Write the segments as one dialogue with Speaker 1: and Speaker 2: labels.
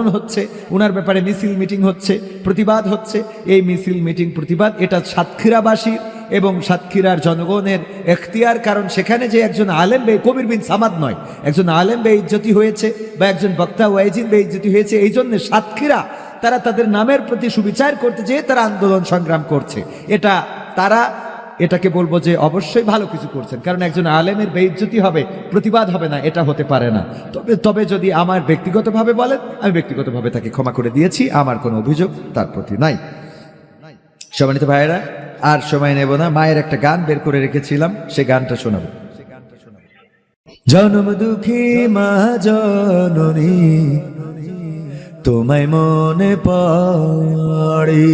Speaker 1: আন্দোলন হচ্ছে, উনার ব্যাপারে মিছিল মিটিং হচ্ছে, প্রতিবাদ হচ্ছে। এই মিছিল মিটিং প্রতিবাদ এটা সাতক্ষীরাবাসী এবং সাতক্ষীরার জনগণের এখতিয়ার, কারণ সেখানে যে একজন আলেম কবির বিন সামাদ নয়, একজন আলেম বেইজ্জতি হয়েছে বা একজন বক্তা ওয়াইজিন বেইজ্জতি হয়েছে, এই জন্য সাতক্ষীরা তারা তাদের নামের প্রতি সুবিচার করতে যেয়ে তারা আন্দোলন সংগ্রাম করছে। তারা এটাকে বলবো যে অবশ্যই ভালো কিছু করছেন, কারণ একজন আলেমের বেইজ্জতি হবে, প্রতিবাদ হবে না, এটা হতে পারে না। তবে যদি আমার ব্যক্তিগতভাবে বলেন, আমি ব্যক্তিগতভাবে তাকে ক্ষমা করে দিয়েছি, আমার কোনো অভিযোগ তার প্রতি নাই। সম্মানিত ভাইয়েরা, আর সময় নেব না, মায়ের একটা গান বের করে রেখেছিলাম, সে গানটা শোনাবো। জনম দুঃখী মা জননী তোমায় মনে পড়ে,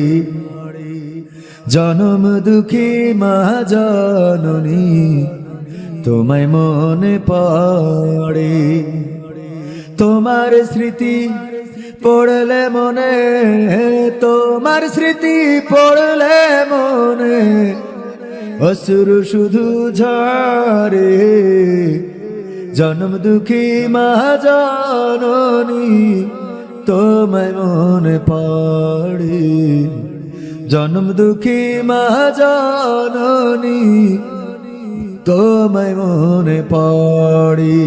Speaker 1: জনম দুঃখী মা জননী তোমায় মনে পড়ে, তোমার স্মৃতি পড়লে মনে, তোমার স্মৃতি পড়লে মনে অশ্রু শুধু ঝরে, জনম দুঃখী মা জননী তোমায় মনে পড়ে, জনম দুঃখী মা জননী তোমায় মনে পড়ে।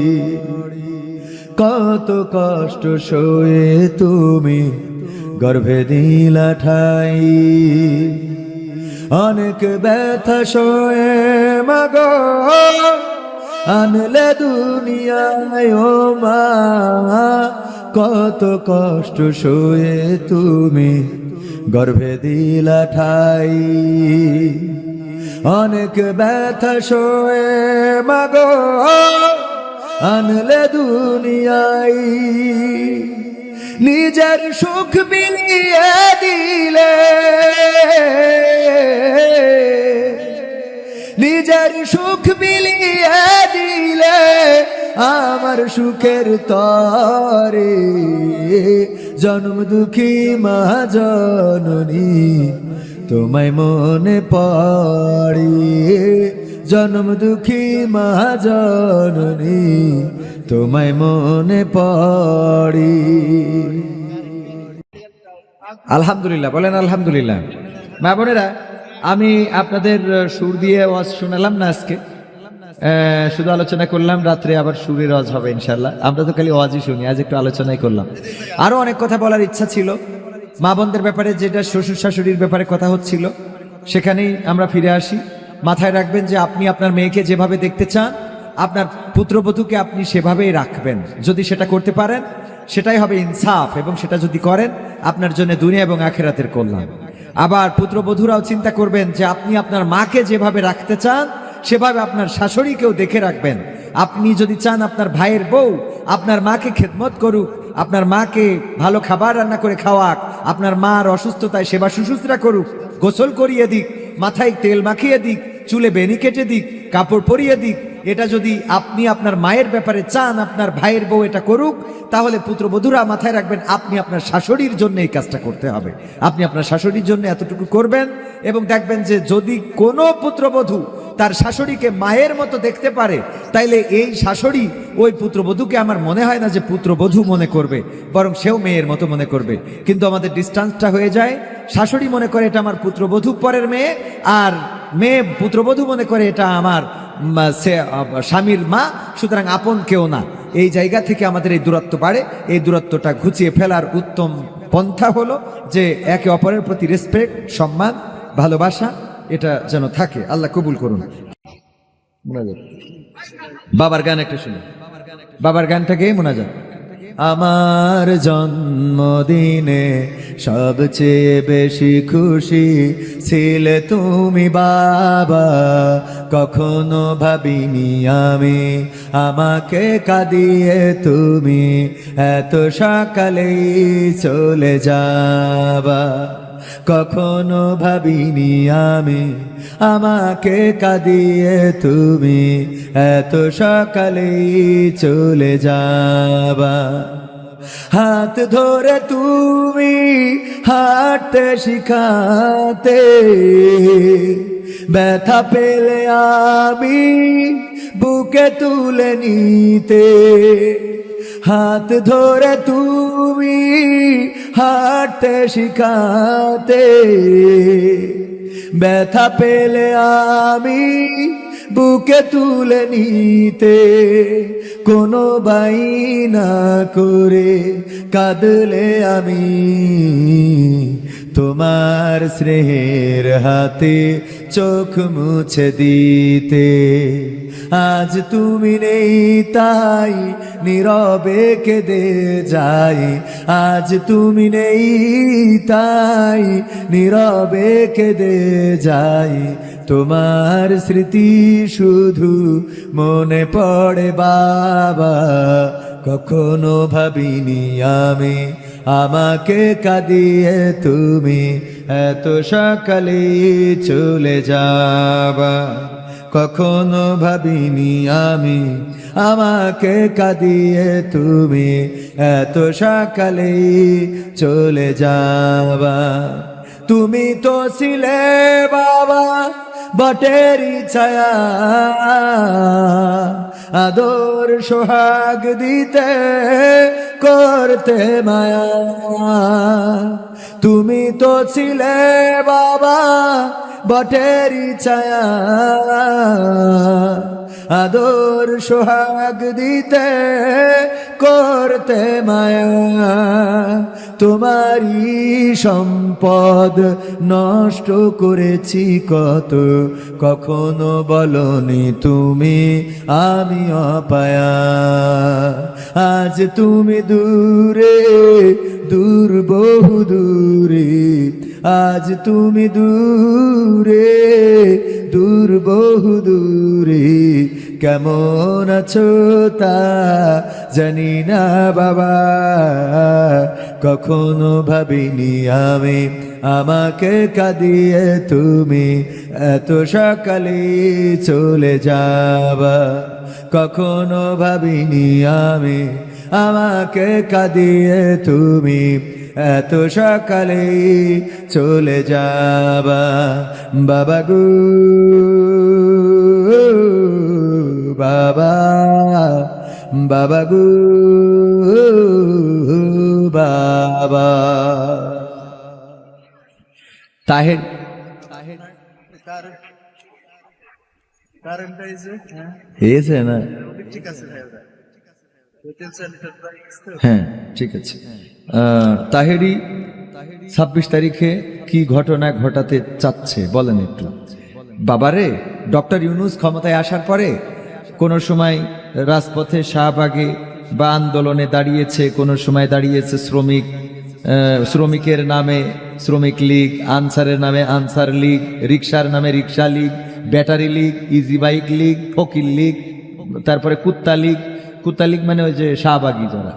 Speaker 1: কত কষ্ট সয়ে তুমি গর্ভে দিলা ঠাই, অনেক ব্যথা সয়ে মাগো আনলে দুনিয়ায় ও মা, কত কষ্ট সয়ে তুমি গর্ভে দিলা ঠাই, অনেক ব্যথা সয়ে মাগো আনলে দুনিয়ায়, নিজের সুখ বিলিয়ে দিলে, নিজের সুখ বিলিয়ে দিলে আমার সুখের তরে, জনম দুঃখী মা জননী তোমায় মনে পড়ে, জনম দুঃখী মা জননী তোমায় মনে পড়ে। আলহামদুলিল্লাহ বলেন, আলহামদুলিল্লাহ। মা বোনেরা, আমি আপনাদের সুর দিয়ে ওয়াজ শোনালাম না আজকে, শুধু আলোচনা করলাম, রাত্রে আবার সুরের ওয়াজ হবে ইনশাল্লাহ। আমরা তো খালি ওয়াজই শুনি, আজ একটু আলোচনাই করলাম। আরো অনেক কথা বলার ইচ্ছা ছিল, মা বোনদের ব্যাপারে, যেটা শ্বশুর শাশুড়ির ব্যাপারে কথা হচ্ছিল, সেখানেই আমরা ফিরে আসি। মাথায় রাখবেন যে আপনি আপনার মেয়েকে যেভাবে দেখতে চান, আপনার পুত্রবধূকে আপনি সেভাবেই রাখবেন। যদি সেটা করতে পারেন, সেটাই হবে ইনসাফ, এবং সেটা যদি করেন আপনার জন্য দুনিয়া এবং আখিরাতের কল্যাণ। আবার পুত্রবধূরাও চিন্তা করবেন যে আপনি আপনার মাকে যেভাবে রাখতে চান, সেভাবে আপনার শাশুড়িকেও দেখে রাখবেন। আপনি যদি চান আপনার ভাইয়ের বউ আপনার মাকে খেদমত করুক, আপনার মাকে ভালো খাবার রান্না করে খাওয়াক, আপনার মার অসুস্থতায় সেবা শুশ্রূষা করুক, গোসল করিয়ে দিক, মাথায় তেল মাখিয়ে দিক, চুলে বেনি কেটে দিক, কাপড় পরিয়ে দিক, এটা যদি আপনি আপনার মায়ের ব্যাপারে চান আপনার ভাইয়ের বউ এটা করুক, তাহলে পুত্রবধূরা মাথায় রাখবেন আপনি আপনার শাশুড়ির জন্য এই কাজটা করতে হবে। আপনি আপনার শাশুড়ির জন্য এতটুকু করবেন, এবং দেখবেন যে যদি কোনো পুত্রবধূ তার শাশুড়িকে মায়ের মতো দেখতে পারে, তাইলে এই শাশুড়ি ওই পুত্রবধূকে আমার মনে হয় না যে পুত্রবধূ মনে করবে, বরং সেও মেয়ের মতো মনে করবে। কিন্তু আমাদের ডিস্টেন্সটা হয়ে যায়, শাশুড়ি মনে করে এটা আমার পুত্রবধূ পরের মেয়ে, আর মেয়ে পুত্রবধূ মনে করে এটা আমার স্বামীর মা, সুতরাং আপন কেউ না। এই জায়গা থেকে আমাদের এই দূরত্ব বাড়ে। এই দূরত্বটা ঘুচিয়ে ফেলার উত্তম পন্থা হলো যে একে অপরের প্রতি রেসপেক্ট, সম্মান, ভালোবাসা এটা যেন থাকে। আল্লাহ কবুল করুন। বাবার গান একটা শুনি, বাবার গানটাকে মোনাজাত। আমার জন্মদিনে সবচেয়ে বেশি খুশি ছিলে তুমি বাবা, কখনো ভাবিনি আমি আমাকে কাঁদিয়ে তুমি এত সকালেই চলে যাবা, কখনো ভাবিনি আমি আমাকে কাঁদিয়ে তুমি এত সকালেই চলে যাবা। হাত ধরে তুমি হাঁটতে শিখাতে, ব্যথা পেলে আমি বুকে তুলে নিতে, হাত ধরে তুমি হাঁটতে শিখাতে, ব্যথা পেলে আমি বুকে তুলে নিতে, কোনো বাইনা করে কাঁদলে আমি তোমার স্নেহের হাতে চোখ মুছে দিতে। আজ তুমি নেই তাই নীরবে কেঁদে যাই, আজ তুমি নেই তাই নীরবে কেঁদে যাই। তোমার স্মৃতি শুধু মনে পড়ে বাবা, কখনো ভাবিনি আমি আমাকে কাঁদিয়ে তুমি এত সকালে চলে যাবা। কখনো ভাবিনি আমি আমাকে কাঁদিয়ে তুমি এত সকালে চলে যাবা। তুমি তো ছিলে বাবা বটেরই ছায়া, আদর সোহাগ দিতে করতে মায়া। তুমি তো ছিলে বাবা বটেরই ছায়া, আদর সোহাগ দিতে করতে মায়া। তোমারই সম্পদ নষ্ট করেছি কত, কখনো বলনি তুমি আমি অপায়া। আজ তুমি দূরে দূর বহু দূরে, আজ তুমি দূরে দূর বহু দূরে, কেমন আছো তা জানি না বাবা। কখনো ভাবিনি আমি আমাকে কাঁদিয়ে তুমি এত সকালে চলে যাবা। কখনো ভাবিনি আমি আমাকে কাঁদিয়ে তুমি এত সকালে চলে যাবা। বাবা গো বাবা, বাবা গো বাবা। তাহের হয়েছে না? হ্যাঁ ঠিক আছে। তাহেরি 26 তারিখে কি ঘটনা ঘটাতে চাচ্ছে বলেন একটু। বাবারে, ডক্টর ইউনূস ক্ষমতায় আসার পরে কোনো সময় রাজপথে শাহবাগে বা আন্দোলনে দাঁড়িয়েছে, কোনো সময় দাঁড়িয়েছে শ্রমিকের নামে শ্রমিক লীগ, আনসারের নামে আনসার লীগ, রিক্সার নামে rickshaw league, battery league, easy bike league, ফকির লীগ, তারপরে কুত্তা লীগ। কুত্তা লীগ মানে ওই যে শাহবাগী যারা।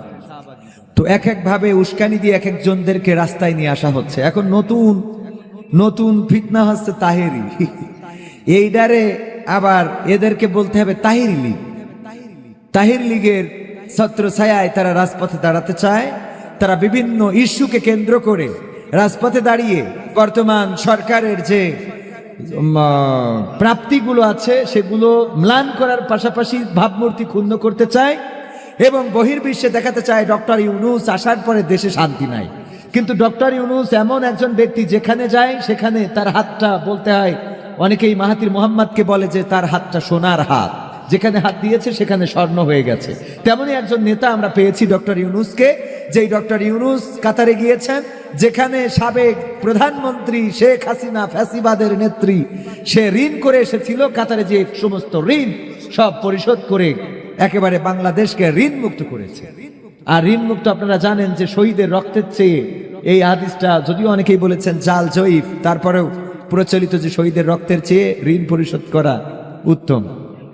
Speaker 1: তো এক এক ভাবে উস্কানি দিয়ে এক একজনদেরকে রাস্তায় নিয়ে আসা হচ্ছে। এখন নতুন নতুন ফিতনা হচ্ছে তাহেরি। এইটারে আবার এদেরকে বলতে হবে তাহেরি লীগ। তাহেরি লীগের ছত্র ছায়ায় তারা রাজপথে দাঁড়াতে চায়। তারা বিভিন্ন ইস্যুকে কেন্দ্র করে রাজপথে দাঁড়িয়ে বর্তমান সরকারের যে প্রাপ্তিগুলো আছে সেগুলো ম্লান করার পাশাপাশি ভাবমূর্তি ক্ষুণ্ণ করতে চায় এবং বহির্বিশ্বে দেখাতে চায় ডক্টর ইউনূস আসার পরে দেশে শান্তি নাই। কিন্তু ডক্টর ইউনূস এমন একজন ব্যক্তি, যেখানে যায় সেখানে তার হাতটা বলতে হয়, অনেকেই মাহাথির মোহাম্মদকে বলে যে তার হাতটা সোনার হাত, যেখানে হাত দিয়েছে সেখানে স্বর্ণ হয়ে গেছে। তেমনি একজন নেতা আমরা পেয়েছি ডক্টর ইউনূসকে, যেই ডক্টর ইউনূস কাতারে গিয়েছেন, যেখানে সাবেক প্রধানমন্ত্রী শেখ হাসিনা ফ্যাসিবাদের নেত্রী, সে ঋণ করে এসেছিল। কাতারে যে সমস্ত ঋণ সব পরিশোধ করে একেবারে বাংলাদেশকে ঋণ মুক্ত করেছে। আর ঋণ মুক্ত আপনারা জানেন যে শহীদের রক্তের চেয়ে, এই হাদিসটা যদিও অনেকেই বলেছেন জাল জয়ীফ, তারপরেও প্রচলিত যে শহীদের রক্তের চেয়ে ঋণ পরিশোধ করা উত্তম,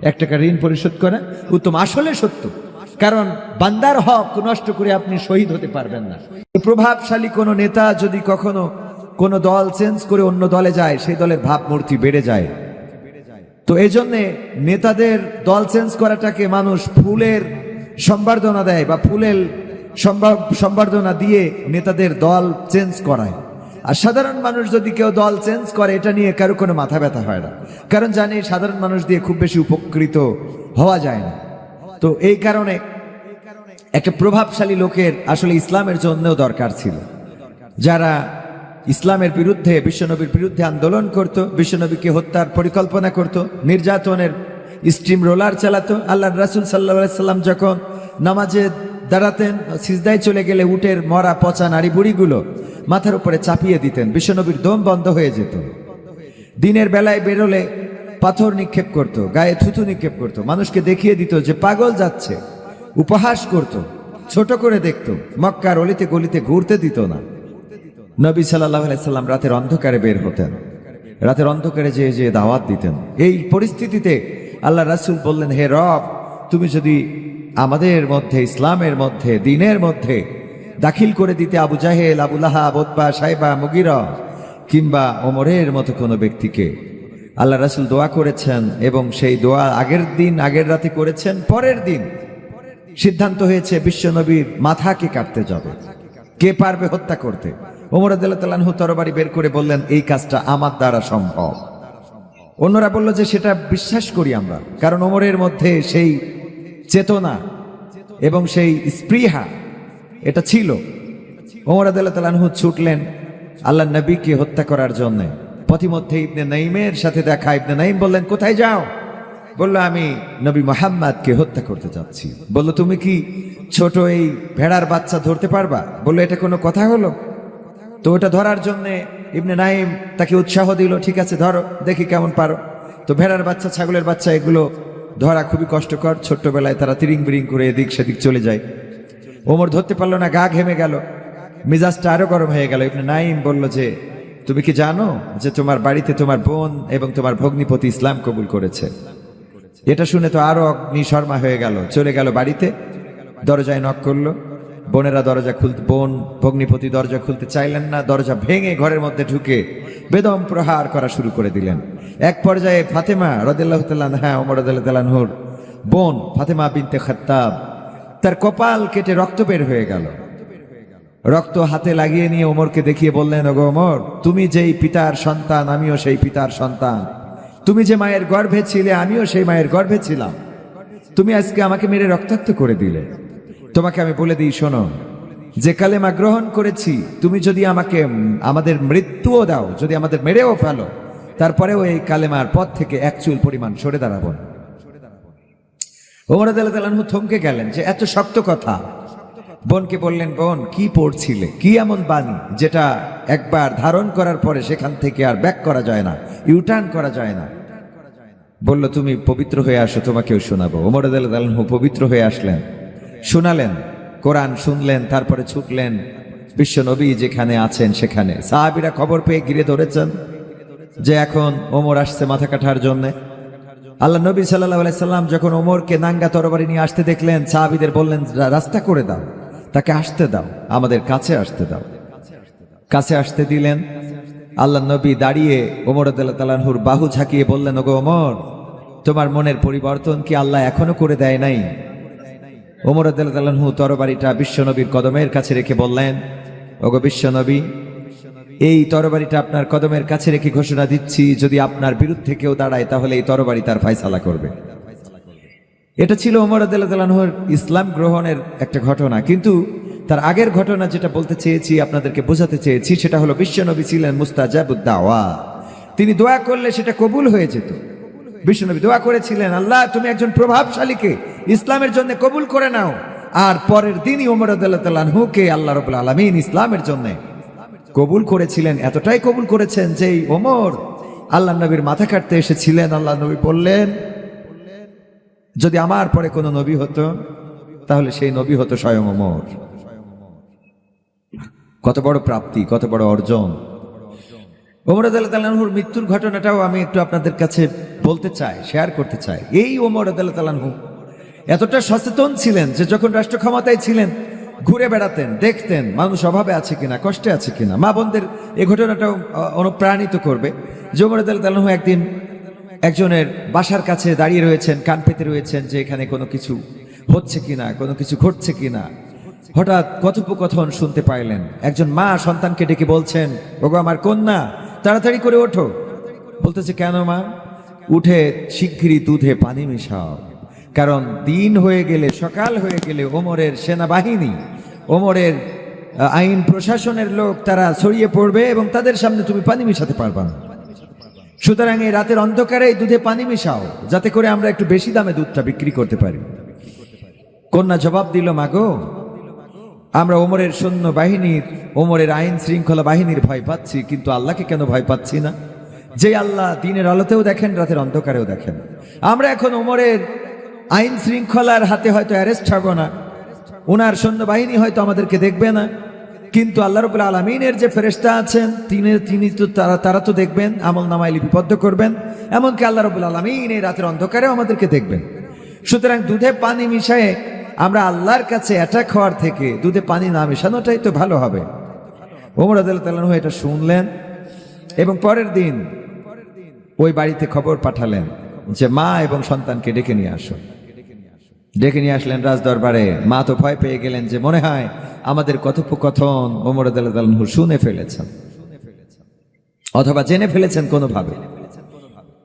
Speaker 1: 1 টাকা ঋণ পরিশোধ করা উত্তম। আসলে সত্য, কারণ বান্দার হক নষ্ট করে আপনি শহীদ হতে পারবেন না। প্রভাবশালী কোনো নেতা যদি কখনো কোনো দল চেঞ্জ করে অন্য দলে যায়, সেই দলের ভাবমূর্তি বেড়ে যায়। তো এই জন্যে নেতাদের দল চেঞ্জ করাটাকে মানুষ ফুলের সম্বর্ধনা দেয় বা ফুলের সম্বর্ধনা দিয়ে নেতাদের দল চেঞ্জ করায়। আর সাধারণ মানুষ যদি কেউ দল চেঞ্জ করে, এটা নিয়ে কারো কোনো মাথা ব্যথা হয় না, কারণ জানি সাধারণ মানুষ দিয়ে খুব বেশি উপকৃত হওয়া যায় না। তো এই কারণে একটা প্রভাবশালী লোকের আসলে ইসলামের জন্যও দরকার ছিল। যারা ইসলামের বিরুদ্ধে, বিশ্বনবীর বিরুদ্ধে আন্দোলন করত, বিশ্বনবীকে হত্যার পরিকল্পনা করত, নির্যাতনের স্ট্রিম রোলার চালাতো। আল্লাহর রাসূল সাল্লাল্লাহু আলাইহি সাল্লাম যখন নামাজে দাঁড়াতেন, সিজদায় চলে গেলে উটের মরা পচা নাড়ি বুড়িগুলো মাথার উপরে চাপিয়ে দিতেন, বিশ্বনবীর দম বন্ধ হয়ে যেত। দিনের বেলায় বেরোলে পাথর নিক্ষেপ করত, গায়ে থুতু নিক্ষেপ করত, মানুষকে দেখিয়ে দিত যে পাগল যাচ্ছে, উপহাস করত, ছোট করে দেখত, মক্কার অলিতে গলিতে ঘুরতে দিত না। নবী সাল্লাল্লাহু আলাইহি সাল্লাম রাতের অন্ধকারে বের হতেন, রাতের অন্ধকারে যে দাওয়াত দিতেন। এই পরিস্থিতিতে আল্লাহ রাসূল বললেন, হে রব, তুমি যদি আমাদের মধ্যে, ইসলামের মধ্যে, দ্বীনের মধ্যে দাখিল করে দিতে আবু জাহেল, আবু লাহাব, উতবা, শাইবা, মুগীরা কিংবা ওমরের মতো কোনো ব্যক্তিকে। আল্লাহ রাসূল দোয়া করেছেন এবং সেই দোয়া আগের দিন, আগের রাতে করেছেন। পরের দিন সিদ্ধান্ত হয়েছে বিশ্বনবীর মাথাকে কাটতে যাবে, কে পারবে হত্যা করতে। ওমর রাদিয়াল্লাহু তাআলা আনহু তরবারি বের করে বললেন, এই কাজটা আমার দ্বারা সম্ভব। অন্যরা বলল যে সেটা বিশ্বাস করি আমরা, কারণ ওমরের মধ্যে সেই চেতনা এবং সেই স্পৃহা এটা ছিল। ওমর রাদিয়াল্লাহু তাআলা আনহু ছুটলেন আল্লাহর নবীকে হত্যা করার জন্য। পথিমধ্যে ইবনে নাইমের সাথে দেখা। ইবনে নাইম বললেন, কোথায় যাও? বলল, আমি নবী মুহাম্মদকে হত্যা করতে যাচ্ছি। বলল, তুমি কি ছোট এই ভেড়ার বাচ্চা ধরতে পারবা? বলল, এটা কোনো কথা হলো? তো ওটা ধরার জন্য ইবনে নাইম তাকে উৎসাহ দিল, ঠিক আছে ধরো, দেখি কেমন পারো। তো ভেড়ার বাচ্চা, ছাগলের বাচ্চা, এগুলো ধরা খুবই কষ্টকর। ছোট্টবেলায় তারা তিরিং বিরিং করে এদিক সেদিক চলে যায়। ওমর ধরতে পারলো না, গা ঘেমে গেল, মিজাজটা আরো গরম হয়ে গেল। ইবনে নাইম বলল যে, তুমি কি জানো যে তোমার বাড়িতে তোমার বোন এবং তোমার ভগ্নিপতি ইসলাম কবুল করেছে? এটা শুনে তো আরো অগ্নিশর্মা হয়ে গেল, চলে গেল বাড়িতে, দরজায় নক করলো। বোনেরা দরজা খুলতে, বোন ভগ্নিপতি দরজা খুলতে চাইলেন না। দরজা ভেঙে ঘরের মধ্যে ঢুকে বেদম প্রহার করা শুরু করে দিলেন। এক পর্যায়ে ফাতেমা রাদিয়াল্লাহু তাআলা আনহা, ওমর রাদিয়াল্লাহু তাআলা আনহুর বোন ফাতেমা বিনতে খাত্তাব, তার কপাল কেটে রক্ত বের হয়ে গেল। রক্ত হাতে লাগিয়ে নিয়ে ওমরকে দেখিয়ে বললেন, ওগো ওমর, তুমি যেই পিতার সন্তান, আমিও সেই পিতার সন্তান। তুমি যে মায়ের গর্ভে ছিলে, আমিও সেই মায়ের গর্ভে ছিলাম। তুমি আজকে আমাকে মেরে রক্তাক্ত করে দিলে। তোমাকে আমি বলে দিই, শোনো, যে কালেমা গ্রহণ করেছি, তুমি যদি আমাকে আমাদের মৃত্যুও দাও, যদি আমাদের মেরেও ফেলো, তারপরেও এই কালেমার পথ থেকে এক চুল পরিমাণ সরে দাঁড়াবো না। ওমর রাদিয়াল্লাহু তাআলা আনহু থমকে গেলেন যে এত শক্ত কথা। বোনকে বললেন, বোন, কি পড়ছিলে? কি এমন বাণী যেটা একবার ধারণ করার পরে সেখান থেকে আর ব্যাক করা যায় না, ইউটার্ন করা যায় না? বলল, তুমি পবিত্র হয়ে আসো, তোমাকেও শোনাবো। ওমর রাদিয়াল্লাহু তাআলা আনহু পবিত্র হয়ে আসলেন, শোনালেন, কোরআন শুনলেন, তারপরে ছুটলেন বিশ্ব নবী যেখানে আছেন সেখানে। সাহাবীরা খবর পেয়ে ঘিরে ধরেছেন যে এখন ওমর আসছে মাথা কাটার জন্য। আল্লাহ নবী সাল্লাল্লাহু আলাইহি সাল্লাম যখন ওমরকে নাঙ্গা তরবারি নিয়ে আসতে দেখলেন, সাহাবীদের বললেন, রাস্তা করে দাও, তাকে আসতে দাও, আমাদের কাছে আসতে দাও। কাছে আসতে দিলেন। আল্লাহ নবী দাঁড়িয়ে ওমর রাদিয়াল্লাহু তাআলা আনহুর বাহু ঝাঁকিয়ে বললেন, ওগো ওমর, তোমার মনের পরিবর্তন কি আল্লাহ এখনো করে দেয় নাই? ওমর রাদিয়াল্লাহু তাআলা আনহু তরবারিটা বিশ্বনবীর কদমের কাছে রেখে বললেন, ওগো বিশ্বনবী, এই তরবারিটা আপনার কদমের কাছে রেখে ঘোষণা দিচ্ছি, যদি আপনার বিরুদ্ধে কেউ দাঁড়ায় তাহলে এই তরবারি তার ফায়সালা করবে। এটা ছিল ওমর রাদিয়াল্লাহু তাআলা আনহুর ইসলাম গ্রহণের একটা ঘটনা। কিন্তু তার আগের ঘটনা যেটা বলতে চেয়েছি, আপনাদেরকে বোঝাতে চেয়েছি, সেটা হলো বিশ্বনবী ছিলেন মুস্তাজাবুদ দাওয়া। তিনি দোয়া করলে সেটা কবুল হয়ে যেত। বিশ্বনবী দোয়া করেছিলেন, আল্লাহ তুমি একজন প্রভাবশালীকে ইসলামের জন্য কবুল করে নাও। আর পরের দিনই ওমর রাদিয়াল্লাহু তাআলা আনহুকে আল্লাহ রাব্বুল আলামিন ইসলামের জন্য কবুল করেছিলেন। এতটাই কবুল করেছেন যে ওমর আল্লাহ নবীর মাথা কাটতে এসেছিলেন। আল্লাহ নবী বললেন, যদি আমার পরে কোনো নবী হতো তাহলে সেই নবী হতো স্বয়ং ওমর। কত বড় প্রাপ্তি, কত বড় অর্জন। ওমর রাদিয়াল্লাহু তাআলা আনহুর মৃত্যুর ঘটনাটাও আমি একটু আপনাদের কাছে বলতে চাই, শেয়ার করতে চাই। এই ওমর রাদিয়াল্লাহু তাআলা আনহু এতটা সচেতন ছিলেন যে যখন রাষ্ট্র ক্ষমতায় ছিলেন ঘুরে বেড়াতেন, দেখতেন মানুষ অভাবে আছে কিনা, কষ্টে আছে কিনা। মা বোনদের এই ঘটনাটাও অনুপ্রাণিত করবে যে ওমর রাদিয়াল্লাহু তাআলা আনহু একদিন একজনের বাসার কাছে দাঁড়িয়ে রয়েছেন, কান পেতে রয়েছেন যে এখানে কোনো কিছু হচ্ছে কিনা, কোনো কিছু ঘটছে কিনা। হঠাৎ কথোপকথন শুনতে পাইলেন। একজন মা সন্তানকে ডেকে বলছেন, ওগো আমার কন্যা, তাড়াতাড়ি করে ওঠো। বলতেছে, কেন মা? উঠে শিগগিরই দুধে পানি মিশাও, কারণ দিন হয়ে গেলে, সকাল হয়ে গেলে ওমরের সেনাবাহিনী, ওমরের আইন প্রশাসনের লোক তারা ছড়িয়ে পড়বে এবং তাদের সামনে তুমি পানি মিশাতে পারবা না। সুতরাং এই রাতের অন্ধকারে এই দুধে পানি মিশাও, যাতে করে আমরা একটু বেশি দামে দুধটা বিক্রি করতে পারি। কন্যা জবাব দিল, মাগো, আমরা ওমরের সৈন্য বাহিনীর, ওমরের আইন শৃঙ্খলা বাহিনীর ভয় পাচ্ছি, কিন্তু আল্লাহকে কেন ভয় পাচ্ছি না? যে আল্লাহ দিনের আলোতেও দেখেন, রাতের অন্ধকারেও দেখেন। আমরা এখন ওমরের আইন শৃঙ্খলার হাতে হয়তো অ্যারেস্ট হব না, ওনার সৈন্যবাহিনী হয়তো আমাদেরকে দেখবে না, কিন্তু আল্লাহ রাব্বুল আলামিনের যে ফেরেশতা আছেন তিনি তো তারা তো দেখবেন, আমল নামায় লিপিবদ্ধ করবেন। এমনকি আল্লাহ রাব্বুল আলামিন এই রাতের অন্ধকারেও আমাদেরকে দেখবেন। সুতরাং দুধে পানি মিশায়ে আমরা আল্লাহর কাছে অ্যাটাক হওয়ার থেকে দুধে পানি না মেশানোটাই তো ভালো হবে। ওমর রাদিয়াল্লাহু তাআলা আনহু এটা শুনলেন এবং পরের দিন ওই বাড়িতে খবর পাঠালেন যে মা এবং সন্তানকে ডেকে নিয়ে আসো। ডেকে নিয়ে আসলেন রাজ দরবারে। মা তো ভয় পেয়ে গেলেন যে মনে হয় আমাদের কথোপকথন ওমর রাদিয়াল্লাহু তাআলা আনহু শুনে ফেলেছেন অথবা জেনে ফেলেছেন কোনোভাবে।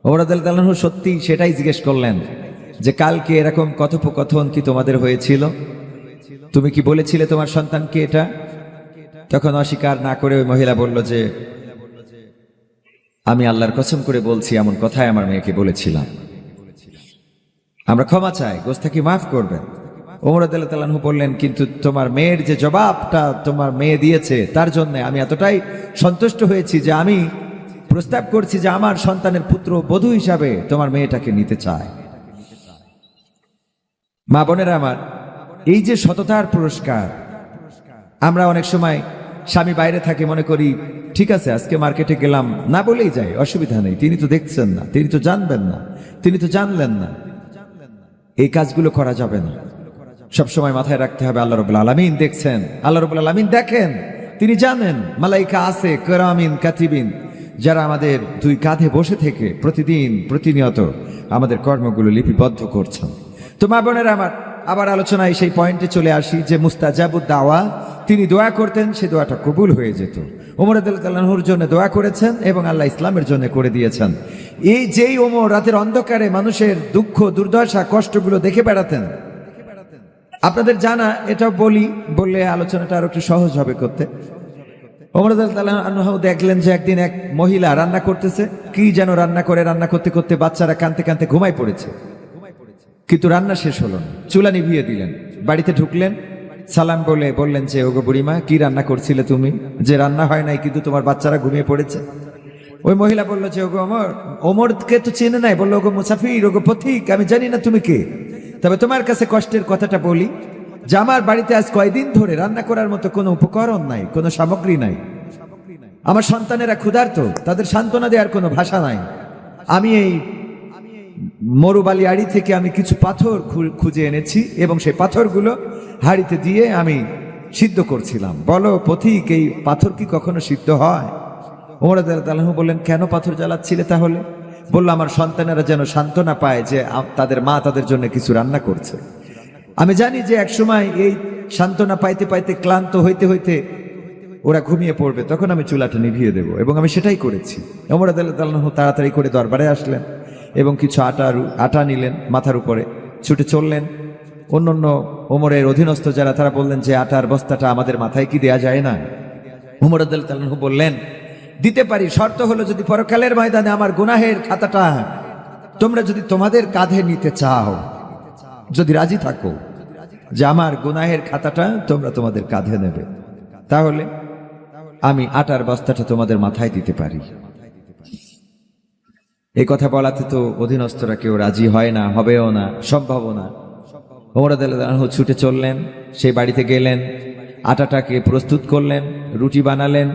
Speaker 1: ওমর রাদিয়াল্লাহু তাআলা আনহু সত্যি সেটাই জিজ্ঞেস করলেন যে কালকে এরকম কথোপকথন কি তোমাদের হয়েছিল? তুমি কি বলেছিলে তোমার সন্তানকে এটা? তখন অস্বীকার না করে ওই মহিলা বলল যে আমি আল্লাহর কসম করে বলছি এমন কথাই আমার মেয়েকে বলেছিলাম, আমরা ক্ষমা চাই, গোস্তাকি মাফ করবেন। ওমর রাদিয়াল্লাহু তাআলা আনহু বললেন, কিন্তু তোমার মেয়ের যে জবাবটা তোমার মেয়ে দিয়েছে তার জন্য আমি এতটাই সন্তুষ্ট হয়েছি যে আমি প্রস্তাব করছি যে আমার সন্তানের পুত্র বধূ হিসাবে তোমার মেয়েটাকে নিতে চায়। মা বোনেরা আমার, এই যে সততার পুরস্কার, আমরা অনেক সময় স্বামী বাইরে থাকে মনে করি ঠিক আছে আজকে মার্কেটে গেলাম, না বলেই যাই, অসুবিধা নেই, তিনি তো দেখছেন না, তিনি তো জানবেন না, তিনি তো জানলেন না। এই কাজগুলো করা যাবে না। সবসময় মাথায় রাখতে হবে আল্লাহ রাব্বুল আলামিন দেখছেন, আল্লাহ রাব্বুল আলামিন দেখেন, তিনি জানেন। মালাইকা আছে কিরামিন কাতিবিন, যারা আমাদের দুই কাঁধে বসে থেকে প্রতিদিন প্রতিনিয়ত আমাদের কর্মগুলো লিপিবদ্ধ করছেন। তো মা বোনেরা আমার, আবার আলোচনায় সেই পয়েন্টে চলে আসি যে মুস্তাজাবুদ দাওয়া, তিনি দোয়া করতেন, সে দোয়াটা কবুল হয়ে যেত। ওমর রাদিয়াল্লাহু তাআলা আনহুর জন্য দোয়া করেছেন এবং আল্লাহ ইসলামের জন্য করে দিয়েছেন। এই যেই ওমর রাতের অন্ধকারে মানুষের দুঃখ দুর্দশা কষ্টগুলো দেখে বেড়াতেন, আপনাদের জানা, এটা বললে আলোচনাটা আরো একটু সহজ হবে করতে। ওমর রাদিয়াল্লাহু তাআলা আনহু দেখলেন যে একদিন এক মহিলা রান্না করতেছে, কি যেন রান্না করে, রান্না করতে করতে বাচ্চারা কাঁদতে কাঁদতে ঘুমায় পড়েছে, কিন্তু রান্না শেষ হলো না। চুলা নিভিয়ে দিলেন, বাড়িতে ঢুকলেন, সালাম বলে বললেন যে ওগো বুড়িমা, কি রান্না করছিলে তুমি, যে রান্না হয় নাই কিন্তু তোমার বাচ্চারা ঘুমিয়ে পড়েছে? ওই মহিলা বলল যে ওগো ওমরকে তো চেনে নাই। বললো ওগো মুসাফির, ওগো পথিক, আমি জানি না তুমি কে, তবে তোমার কাছে কষ্টের কথাটা বলি যে আমার বাড়িতে আজ কয়দিন ধরে রান্না করার মতো কোনো উপকরণ নাই, কোনো সামগ্রী নাই। আমার সন্তানেরা ক্ষুধার্ত, তাদের সান্ত্বনা দেওয়ার কোনো ভাষা নাই। আমি এই মরুবালি আড়ি থেকে আমি কিছু পাথর খুঁজে এনেছি এবং সেই পাথরগুলো হাড়িতে দিয়ে আমি সিদ্ধ করছিলাম। বলো পথিক, এই পাথর কি কখনো সিদ্ধ হয়? ওমর রাদিয়াল্লাহু তাআলা বললেন, কেন পাথর জ্বালাচ্ছিলে তাহলে? বলল, আমার সন্তানেরা যেন সান্ত্বনা পায় যে তাদের মা তাদের জন্য কিছু রান্না করছে। আমি জানি যে একসময় এই সান্ত্বনা পাইতে পাইতে ক্লান্ত হইতে হইতে ওরা ঘুমিয়ে পড়বে, তখন আমি চুলাটা নিভিয়ে দেব, এবং আমি সেটাই করেছি। ওমর রাদিয়াল্লাহু তাআলা তাড়াতাড়ি করে দরবারে আসলেন এবং কিছু আটা নিলেন, মাথার উপরে ছুটে চললেন। অন্য ওমরের অধীনস্থ যারা, তারা বললেন যে আটার বস্তাটা আমাদের মাথায় কি দেয়া যায় না? ওমর রাদিয়াল্লাহু তাআলা বললেন, দিতে পারি, শর্ত হলো যদি পরকালের ময়দানে আমার গুনাহের খাতাটা তোমরা যদি তোমাদের কাঁধে নিতে চাও, যদি রাজি থাকো যে আমার গুনাহের খাতাটা তোমরা তোমাদের কাঁধে নেবে, তাহলে আমি আটার বস্তাটা তোমাদের মাথায় দিতে পারি। এই কথা বলাতে তো অধীনস্থরা কেউ রাজি হয় না, হবেও না, সম্ভব না। ওমর রাদিয়াল্লাহু আনহু ছুটে চললেন, সেই বাড়িতে গেলেন, আটাটাকে প্রস্তুত করলেন, রুটি বানালেন,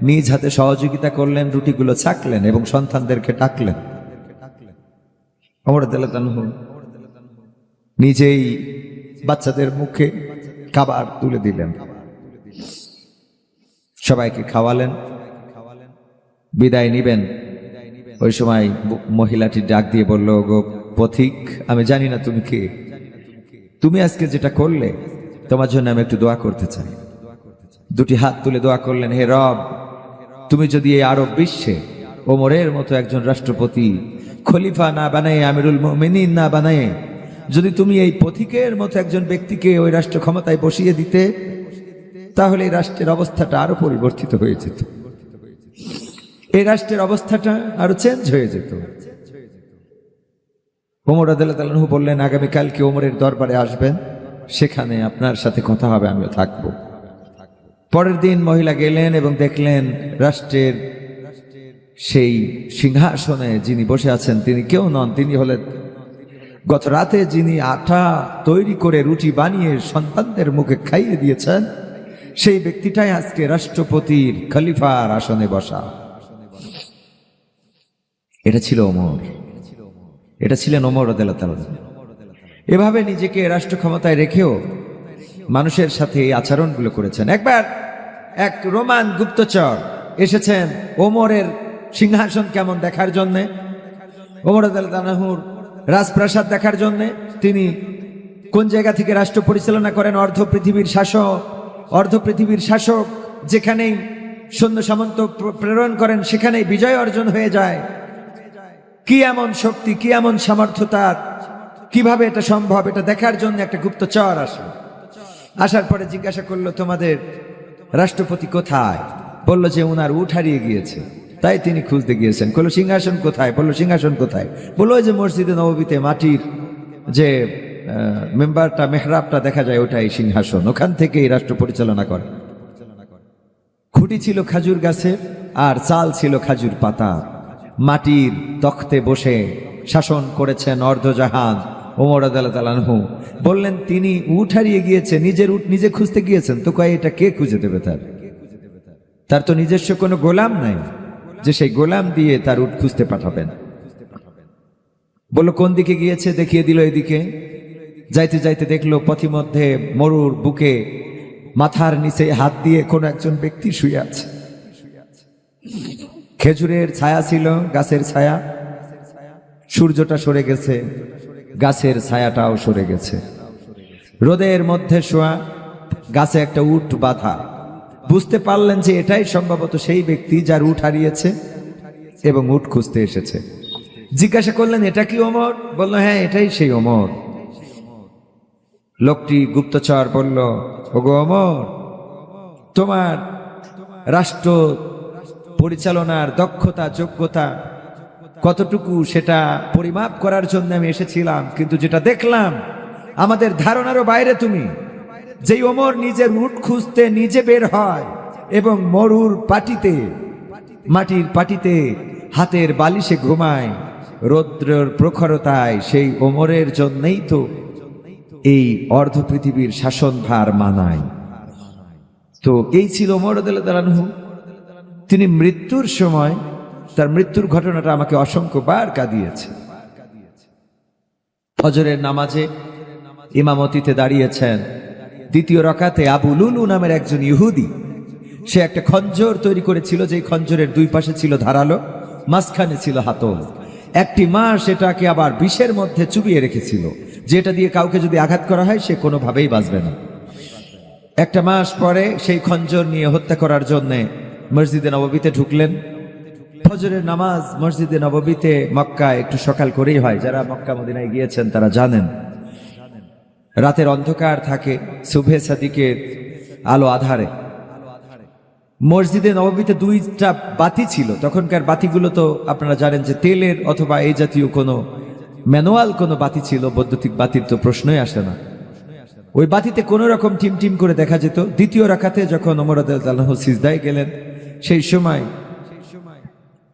Speaker 1: নিজ হাতে সহযোগিতা করলেন, রুটিগুলো ছাকলেন এবং সন্তানদেরকে ডাকলেন। ওমর রাদিয়াল্লাহু আনহু নিজেই বাচ্চাদের মুখে খাবার তুলে দিলেন, সবাইকে খাওয়ালেন, বিদায় নিবেন। ওই সময় মহিলাটি ডাক দিয়ে বলল, গো পথিক, আমি জানি না তুমি কে, তুমি আজকে যেটা করলে তোমার জন্য আমি একটু দোয়া করতে চাই। দুটি হাত তুলে দোয়া করলেন, হে রব, তুমি যদি এই আরব বিশ্বে ওমরের মতো একজন রাষ্ট্রপতি, খলিফা না বানায়, আমিরুল মুমিনিন না বানায়, যদি তুমি এই পথিকের মতো একজন ব্যক্তিকে ওই রাষ্ট্র ক্ষমতায় বসিয়ে দিতে, তাহলে এই রাষ্ট্রের অবস্থাটা আরো পরিবর্তিত হয়ে যেত, এই রাষ্ট্রের অবস্থাটা আরো চেঞ্জ হয়ে যেত। ওমর রাদিয়াল্লাহু তাআলা আনহু বললেন, আগামীকালকে ওমরের দরবারে আসবেন, সেখানে আপনার সাথে কথা হবে, আমিও থাকবো। পরের দিন মহিলা গেলেন এবং দেখলেন রাষ্ট্রের সেই সিংহাসনে যিনি বসে আছেন তিনি কেউ নন, তিনি হলেন গত রাতে যিনি আটা তৈরি করে রুটি বানিয়ে সন্তানদের মুখে খাইয়ে দিয়েছেন, সেই ব্যক্তিটাই আজকে রাষ্ট্রপতির খলিফার আসনে বসা। এটা ছিল ওমর, এটা ছিলেন ওমর রাদিয়াল্লাহু তাআলা। এভাবে নিজেকে রাষ্ট্র ক্ষমতায় রেখেও মানুষের সাথে এই আচরণগুলো করেছেন। একবার এক রোমান গুপ্তচর এসেছেন ওমরের সিংহাসন কেমন দেখার জন্যে, ওমর রাদিয়াল্লাহু আনহুর রাজপ্রাসাদ দেখার জন্যে। তিনি কোন জায়গা থেকে রাষ্ট্র পরিচালনা করেন, অর্ধ পৃথিবীর শাসক যেখানেই সৈন্য সামন্ত প্রেরণ করেন সেখানেই বিজয় অর্জন হয়ে যায়। কি এমন শক্তি, কি এমন সামর্থ্য তার, কিভাবে এটা সম্ভব, এটা দেখার জন্য একটা গুপ্তচর আসলো। আসার পরে জিজ্ঞাসা করলো, তোমাদের রাষ্ট্রপতি কোথায়? বললো যে উনার উট হারিয়ে গিয়েছে, তাই তিনি খুঁজতে গিয়েছেন। বললো সিংহাসন কোথায়? বললো সিংহাসন কোথায়? বললো ওই যে মসজিদে নববীতে মাটির যে মেম্বারটা, মেহরাবটা দেখা যায়, ওটাই সিংহাসন, ওখান থেকেই রাষ্ট্র পরিচালনা করে। খুঁটি ছিল খাজুর গাছের আর চাল ছিল খাজুর পাতা, মাটির তখ্তে বসে শাসন করেছেন অর্ধজাহান ওমর রাদিয়াল্লাহু তাআলা আনহু। বললেন তিনি উট হারিয়ে গিয়েছে, নিজের উট নিজে খুঁজতে গিয়েছেন, তো কয় এটা কে খুঁজে দেবে? তার তো নিজস্ব কোনো গোলাম নাই যে সেই গোলাম দিয়ে তার উট খুঁজতে পাঠাবেন। বলল কোন দিকে গিয়েছে? দেখিয়ে দিল এদিকে। যাইতে যাইতে দেখলো পথিমধ্যে মরুর বুকে মাথার নিচে হাত দিয়ে কোন একজন ব্যক্তি শুয়ে আছে। খেজুরের ছায়া ছিল, গাছের ছায়া, সূর্যটা সরে গেছে, গাছের ছায়াটাও সরে গেছে, রোদের মধ্যে শোয়া, গাছে একটা উট বাঁধা। বুঝতে পারলেন যে এটাই সম্ভবত সেই ব্যক্তি যার উট হারিয়েছে এবং উট খুঁজতে এসেছে। জিজ্ঞাসা করলেন এটা কি ওমর? বলল হ্যাঁ, এটাই সেই ওমর। লোকটি গুপ্তচর বলল, ওগো ওমর, তোমার রাষ্ট্র পরিচালনার দক্ষতা, যোগ্যতা কতটুকু সেটা পরিমাপ করার জন্য আমি এসেছিলাম, কিন্তু যেটা দেখলাম আমাদের ধারণারও বাইরে। তুমি যেই ওমর নিজের উট খুঁজতে নিজে বের হয় এবং মরুর পাটিতে, মাটির পাটিতে হাতের বালিশে ঘুমায় রৌদ্রের প্রখরতায়, সেই ওমরের জন্যই তো এই অর্ধ পৃথিবীর শাসনভার মানায়। তো এই ছিল ওমর রাদিয়াল্লাহু তাআলা আনহু। তিনি মৃত্যুর সময়, তার মৃত্যুর ঘটনাটা আমাকে অসংখ্যবার কাঁদিয়েছে। ফজরের নামাজে ইমামতিতে দাঁড়িয়েছেন, দ্বিতীয় রাকাতে আবু লুলু নামের একজন ইহুদি, সে একটা খঞ্জর তৈরি করেছিল, যে খঞ্জরের দুই পাশে ছিল ধারালো, মাঝখানে ছিল হাতল। একটি মা সেটাকে আবার বিষের মধ্যে চুবিয়ে রেখেছিল, যেটা দিয়ে কাউকে যদি আঘাত করা হয় সে কোনোভাবেই বাঁচবে না। একটা মাস পরে সেই খঞ্জর নিয়ে হত্যা করার জন্যে মসজিদে নববীতে ঢুকলেন। ফজরের নামাজ মসজিদে নববীতে মক্কায় একটু সকাল করেই হয়, যারা মক্কা মদিনায় গিয়েছেন তারা জানেন। রাতের অন্ধকার থাকে, সুবহে সাদিকের আলো আধারে। মসজিদে নববীতে দুইটা বাতি ছিল, তখনকার বাতিগুলো তো আপনারা জানেন যে তেলের অথবা এই জাতীয় কোনো ম্যানুয়াল কোনো বাতি ছিল, বৈদ্যুতিক বাতির তো প্রশ্নই আসে না। ওই বাতিতে কোনো রকম টিম টিম করে দেখা যেত। দ্বিতীয় রাকাতে যখন ওমর রাদিয়াল্লাহু তাআলা আনহু সিজদায় গেলেন, সেই সময়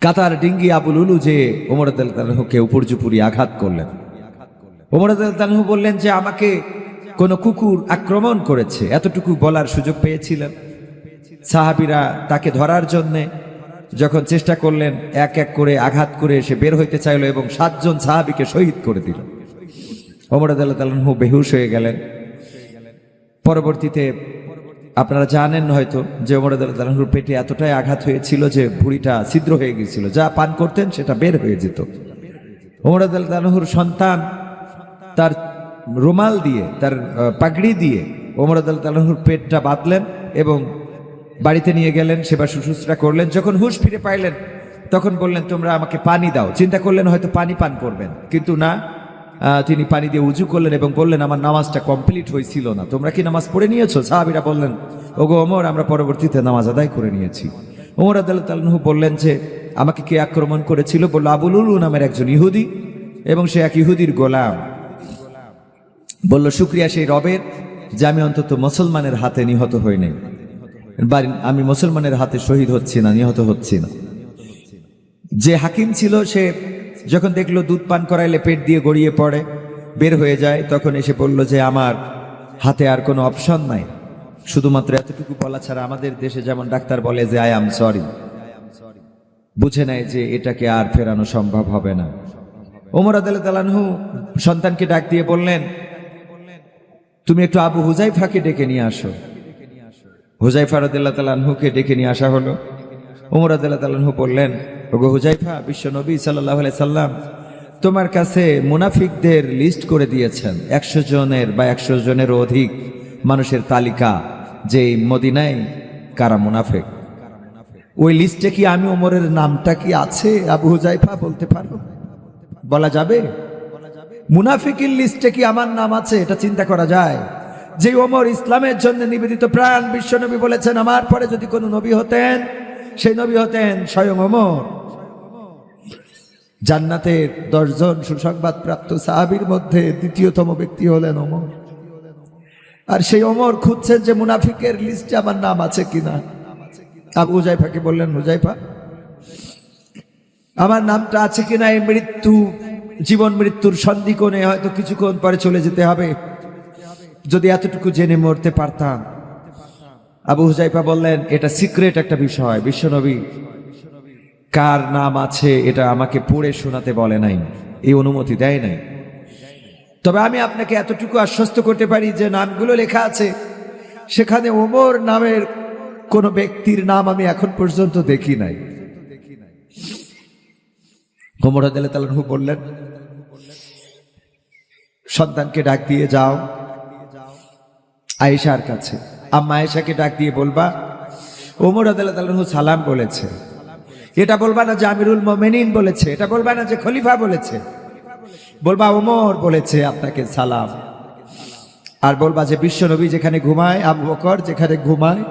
Speaker 1: কাতার ডিঙ্গি আবু লুলু যে ওমর রাদিয়াল্লাহু তাআলা আনহুকে উপর্যুপুরি আঘাত করলেন। ওমর রাদিয়াল্লাহু তাআলা আনহু বললেন যে আমাকে কোনো কুকুর আক্রমণ করেছে, এতটুকু বলার সুযোগ পেয়েছিলেন। সাহাবীরা তাকে ধরার জন্যে যখন চেষ্টা করলেন, এক এক করে আঘাত করে সে বের হইতে চাইল এবং 7 জন সাহাবীকে শহীদ করে দিল। ওমর রাদিয়াল্লাহু তাআলা আনহু বেহুশ হয়ে গেলেন। পরবর্তীতে আপনারা জানেন হয়তো যে ওমর রাদিয়াল্লাহু তাআলা আনহুর পেটে এতটাই আঘাত হয়েছিল যে ভুঁড়িটা ছিদ্র হয়ে গিয়েছিল, যা পান করতেন সেটা বের হয়ে যেত। ওমর রাদিয়াল্লাহু তাআলা আনহুর সন্তান তার রুমাল দিয়ে, তার পাগড়ি দিয়ে ওমর রাদিয়াল্লাহু তাআলা আনহুর পেটটা বাঁধলেন এবং বাড়িতে নিয়ে গেলেন, সেবা শুশ্রূষা করলেন। যখন হুঁশ ফিরে পাইলেন তখন বললেন তোমরা আমাকে পানি দাও। চিন্তা করলেন হয়তো পানি পান করবেন, কিন্তু না, তিনি পানি দিয়ে উজু করলেন এবং বললেন, আমার নামাজটা কমপ্লিট হয়েছিল না, তোমরা কি নামাজ পড়ে নিয়েছো? সাহাবীরা বললেন, ওগো ওমর, আমরা পরবর্তীতে নামাজ আদায় করে নিয়েছি। ওমর রাদিয়াল্লাহু তাআলা বললেন যে, আমাকে কে আক্রমণ করেছিল? বলল, আবু লুলু নামের একজন ইহুদি, এবং সে এক ইহুদির গোলাম। বলল, শুকরিয়া সেই রবের যে আমি অন্তত মুসলমানের হাতে নিহত হই নাই, আমি মুসলমানের হাতে শহীদ হচ্ছি না, নিহত হচ্ছি না। যে হাকিম ছিল, সে যখন দেখলো দুধ পান করাইলে পেট দিয়ে গড়িয়ে পড়ে, বের হয়ে যায়, তখন এসে বলল যে আমার হাতে আর কোনো অপশন নাই, শুধুমাত্র এতটুকু বলা ছাড়া। আমাদের দেশে যেমন ডাক্তার বলে যে আই এম সরি, বুঝে নেয় যে এটাকে আর ফেরানো সম্ভব হবে না। ওমর রাদিয়াল্লাহু তাআলা আনহু সন্তানকে ডাক দিয়ে বললেন, তুমি একটু আবু হুজাইফাকে ডেকে নিয়ে আসো। হুজাইফা রাদিয়াল্লাহু তাআলা আনহুকে ডেকে নিয়ে আসা হলো। ওমর রাদিয়াল্লাহু তাআলা আনহু বললেন, ওগো হুজাইফা, বিশ্ব নবী সাল্লাল্লাহু আলাইহি সাল্লাম তোমার কাছে মুনাফিকদের লিস্ট করে দিয়েছেন, 100 জনের বা 100 জনেরও অধিক মানুষের তালিকা, যে মদিনায় কারা মুনাফিক। ওই লিস্টে কি আমি ওমরের নামটা কি আছে? আবু হুজাইফা বলতে পারো? বলা যাবে? মুনাফিকের লিস্টে কি আমার নাম আছে? এটা চিন্তা করা যায়? যে ওমর ইসলামের জন্য নিবেদিত প্রাণ, বিশ্বনবী বলেছেন, আমার পরে যদি কোনো নবী হতেন, সেই নবী হতেন স্বয়ং ওমর। জান্নাতের 10 জন সুসংবাদ প্রাপ্ত সাহাবীর মধ্যে দ্বিতীয়তম ব্যক্তি হলেন ওমর। আর সেই ওমর খুঁজছেন যে মুনাফিকের লিস্টে আমার নাম আছে কিনা। আবু হুজাইফাকে বললেন, হুজাইফা, আমার নামটা আছে কিনা, এই জীবন মৃত্যুর সন্ধিকোণে হয়তো কিছুক্ষণ পরে চলে যেতে হবে, যদি এতটুকু জেনে মরতে পারতাম। আবু হুজাইফা বললেন, এটা সিক্রেট একটা বিষয়, বিশ্বনবী কার নাম আছে এটা আমাকে পড়ে শোনাতে বলে নাই, এই অনুমতি দেয় নাই। তবে আমি আপনাকে এতটুকু আশ্বস্ত করতে পারি যে নামগুলো লেখা আছে, সেখানে ওমর নামের কোন ব্যক্তির নাম আমি এখন পর্যন্ত দেখি নাই। ওমর রাদিয়াল্লাহু তাআলা আনহু বললেন, সন্তানকে ডাক দিয়ে যাও আয়েশার কাছে, আম্মা আয়েশাকে ডাক দিয়ে বলবা ওমর রাদিয়াল্লাহু তাআলা আনহু সালাম বলেছে। এটা বলবা না যে আমিরুল মুমিনিন বলেছে, এটা বলবা না যে খলিফা বলেছে, বলবা ওমর বলেছে আপনাকে সালাম। আর বলবা যে বিশ্বনবী যেখানে ঘুমায়, আবু বকর যেখানে ঘুমায়,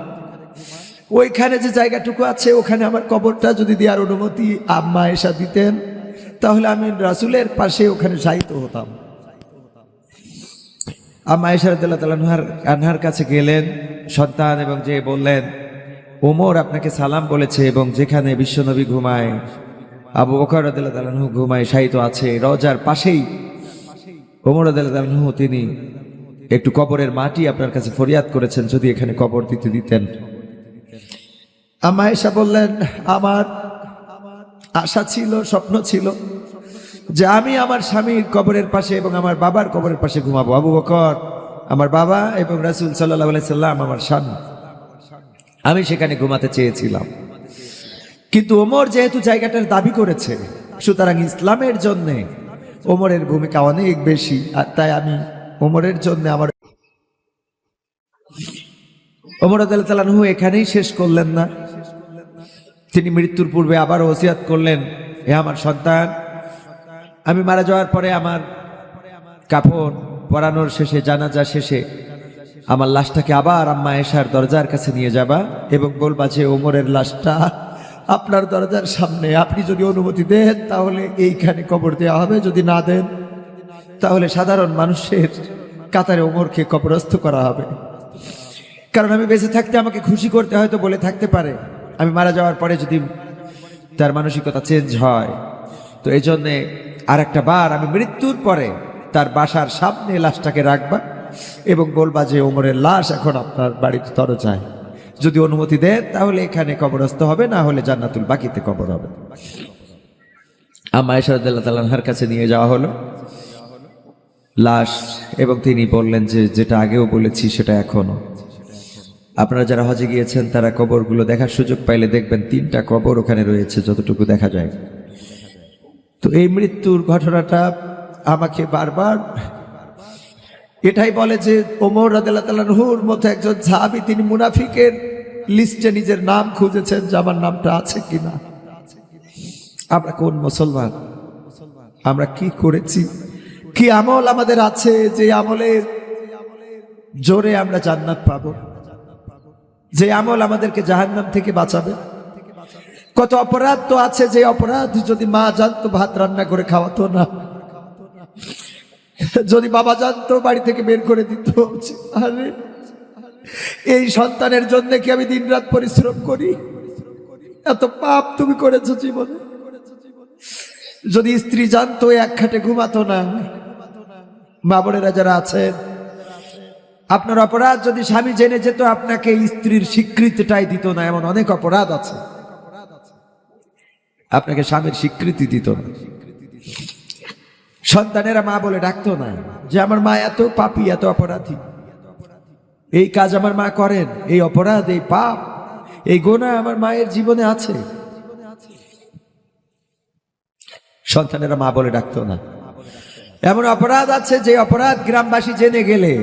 Speaker 1: ওইখানে যে জায়গাটুকু আছে, ওখানে আমার কবরটা যদি দেওয়ার অনুমতি আম্মা আয়েশা দিতেন, তাহলে আমি রাসূলের পাশে ওখানে শায়িত হতাম। আম্মা আয়েশা রাদিয়াল্লাহু তাআলা আনহার কাছে গেলেন সন্তান, এবং যে বললেন, ওমর আপনাকে সালাম বলেছে, এবং যেখানে বিশ্বনবী ঘুমায়, আবু বকর রাদিয়াল্লাহু তাআলা আনহু ঘুমায়, শায়িত আছে, রওজার পাশেই ওমর রাদিয়াল্লাহু তাআলা আনহু তিনি একটু কবরের মাটি আপনার কাছে ফরিয়াদ করেছেন, যদি এখানে কবর দিতেন। আম্মা আয়েশা বললেন, আমার আশা ছিল, স্বপ্ন ছিল যে আমি আমার স্বামীর কবরের পাশে এবং আমার বাবার কবরের পাশে ঘুমাবো। আবু বকর আমার বাবা এবং রাসূল সাল্লাল্লাহু আলাইহি সাল্লাম আমার স্বামী, আমি সেখানে ঘুমাতে চেয়েছিলাম। কিন্তু ওমর যেহেতু জায়গাটার দাবি করেছে, সুতরাং ইসলামের জন্য ওমরের ভূমিকা অনেক বেশি, আর তাই আমি ওমরের জন্য আমার। ওমর রাদিয়াল্লাহু তাআলা আনহু এখানেই শেষ করলেন না, তিনি মৃত্যুর পূর্বে আবার ওসিয়াত করলেন, হে আমার সন্তান, আমি মারা যাওয়ার পরে আমার কাফন পরানোর শেষে, জানাজা শেষে আমার লাশটাকে আবার আম্মা আয়েশার দরজার কাছে নিয়ে যাবা এবং বলবা যে ওমরের লাশটা আপনার দরজার সামনে, আপনি যদি অনুমতি দেন তাহলে এইখানে কবর দেওয়া হবে, যদি না দেন তাহলে সাধারণ মানুষের কাতারে ওমরকে কবরস্থ করা হবে। কারণ আমি বেঁচে থাকতে আমাকে খুশি করতে হয়তো বলে থাকতে পারে, আমি মারা যাওয়ার পরে যদি তার মানসিকতা চেঞ্জ হয়, তো এই জন্যে আর একটা বার আমি মৃত্যুর পরে তার বাসার সামনে লাশটাকে রাখবা এবং বলবা যে ওমরের লাশ এখন আপনার বাড়িতে দরজায়, যদি অনুমতি দেন তাহলে এখানে কবরস্থ হবে, না হলে জান্নাতুল বাকিতে কবর হবে। আম্মা আয়েশা রাদিয়াল্লাহু তাআলা আনহার কাছে নিয়ে যাওয়া হলো লাশ, এবং তিনি বললেন যে যেটা আগেও বলেছি সেটা এখনো। আপনারা যারা হজে গিয়েছেন তারা কবরগুলো দেখার সুযোগ পাইলে দেখবেন 3টা কবর ওখানে রয়েছে, যতটুকু দেখা যায়। তো এই মৃত্যুর ঘটনাটা আমাকে বারবার এটাই বলে যে ওমর রাদিয়াল্লাহু তাআলা আনহুর মতো একজন সাহাবী, তিনি মুনাফিকের লিস্টে নিজের নাম খুঁজেছেন যে আমার নামটা আছে কিনা। আমরা কোন মুসলমান, আমরা কি করেছি কি আমল আমাদের আছে যে আমলের জোরে আমরা জান্নাত পাবো, যে আমল আমাদেরকে জাহান্নাম থেকে বাঁচাবে। কত অপরাধ তো আছে যে অপরাধ যদি মা জানতো ভাত রান্না করে খাওয়াতো না, যদি বাবা জানতো বাড়ি থেকে বের করে দিত। আরে এই সন্তানের জন্য কি আমি দিনরাত পরিশ্রম করি? এত পাপ তুমি করেছো জীবনে। যদি স্ত্রী জানতো এক খাটে ঘুমাতো না। মা বোনেরা যারা আছেন, আপনার অপরাধ যদি স্বামী জেনে যেত আপনাকে স্ত্রীর স্বীকৃতিটাই দিত না, এমন অনেক অপরাধ আছে। আপনাকে স্বামীর স্বীকৃতি দিত না, সন্তানেরা মা বলে ডাকতো না যে আমার মা এত পাপী, এত অপরাধী, এই কাজ আমার মা করেন, এই অপরাধ, এই পাপ, এই গোনা আমার মায়ের জীবনে আছে। সন্তানেরা মা বলে ডাকতো না। এমন অপরাধ আছে যে অপরাধ গ্রামবাসী জেনে গেলে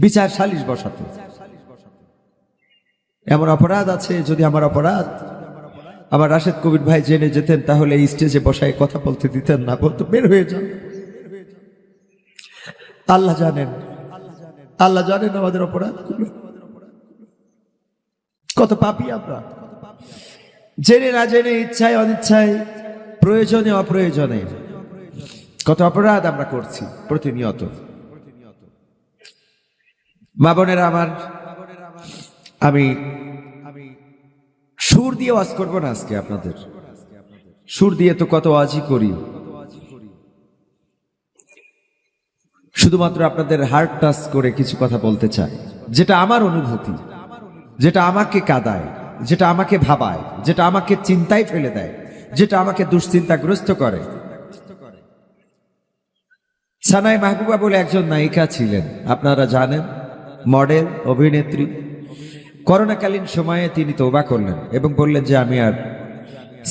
Speaker 1: বিচার সালিশ বসাতো। এমন অপরাধ আছে যদি আমার অপরাধ আমার রাশেদ কবির ভাই জেনে যেতেন তাহলে এই স্টেজে বসায় কথা বলতে দিতেন না, বলতো বের হয়ে যান। আল্লাহ জানেন, আল্লাহ জানেন আমাদের অপরাধগুলো কত পাপী আমরা, জেনে না জেনে, ইচ্ছায় অনিচ্ছায়, প্রয়োজনে অপ্রয়োজনে কত অপরাধ আমরা করছি প্রতিনিয়ত। মা বোনেরা আমার, আমি সুর দিয়ে ওয়াজ করবো না আজকে আপনাদের, সুর দিয়ে তো কত ওয়াজই করি। শুধুমাত্র আপনাদের হার্ট টাচ করে কিছু কথা বলতে চাই, যেটা আমার অনুভূতি, যেটা আমাকে কাঁদায়, যেটা আমাকে ভাবায়, যেটা আমাকে চিন্তায় ফেলে দেয়, যেটা আমাকে দুশ্চিন্তাগ্রস্ত করে। সানাই মাহবুবা বলে একজন নায়িকা ছিলেন, আপনারা জানেন, মডেল, অভিনেত্রী। করোনাকালীন সময়ে তিনি তওবা করলেন এবং বললেন যে আমি আর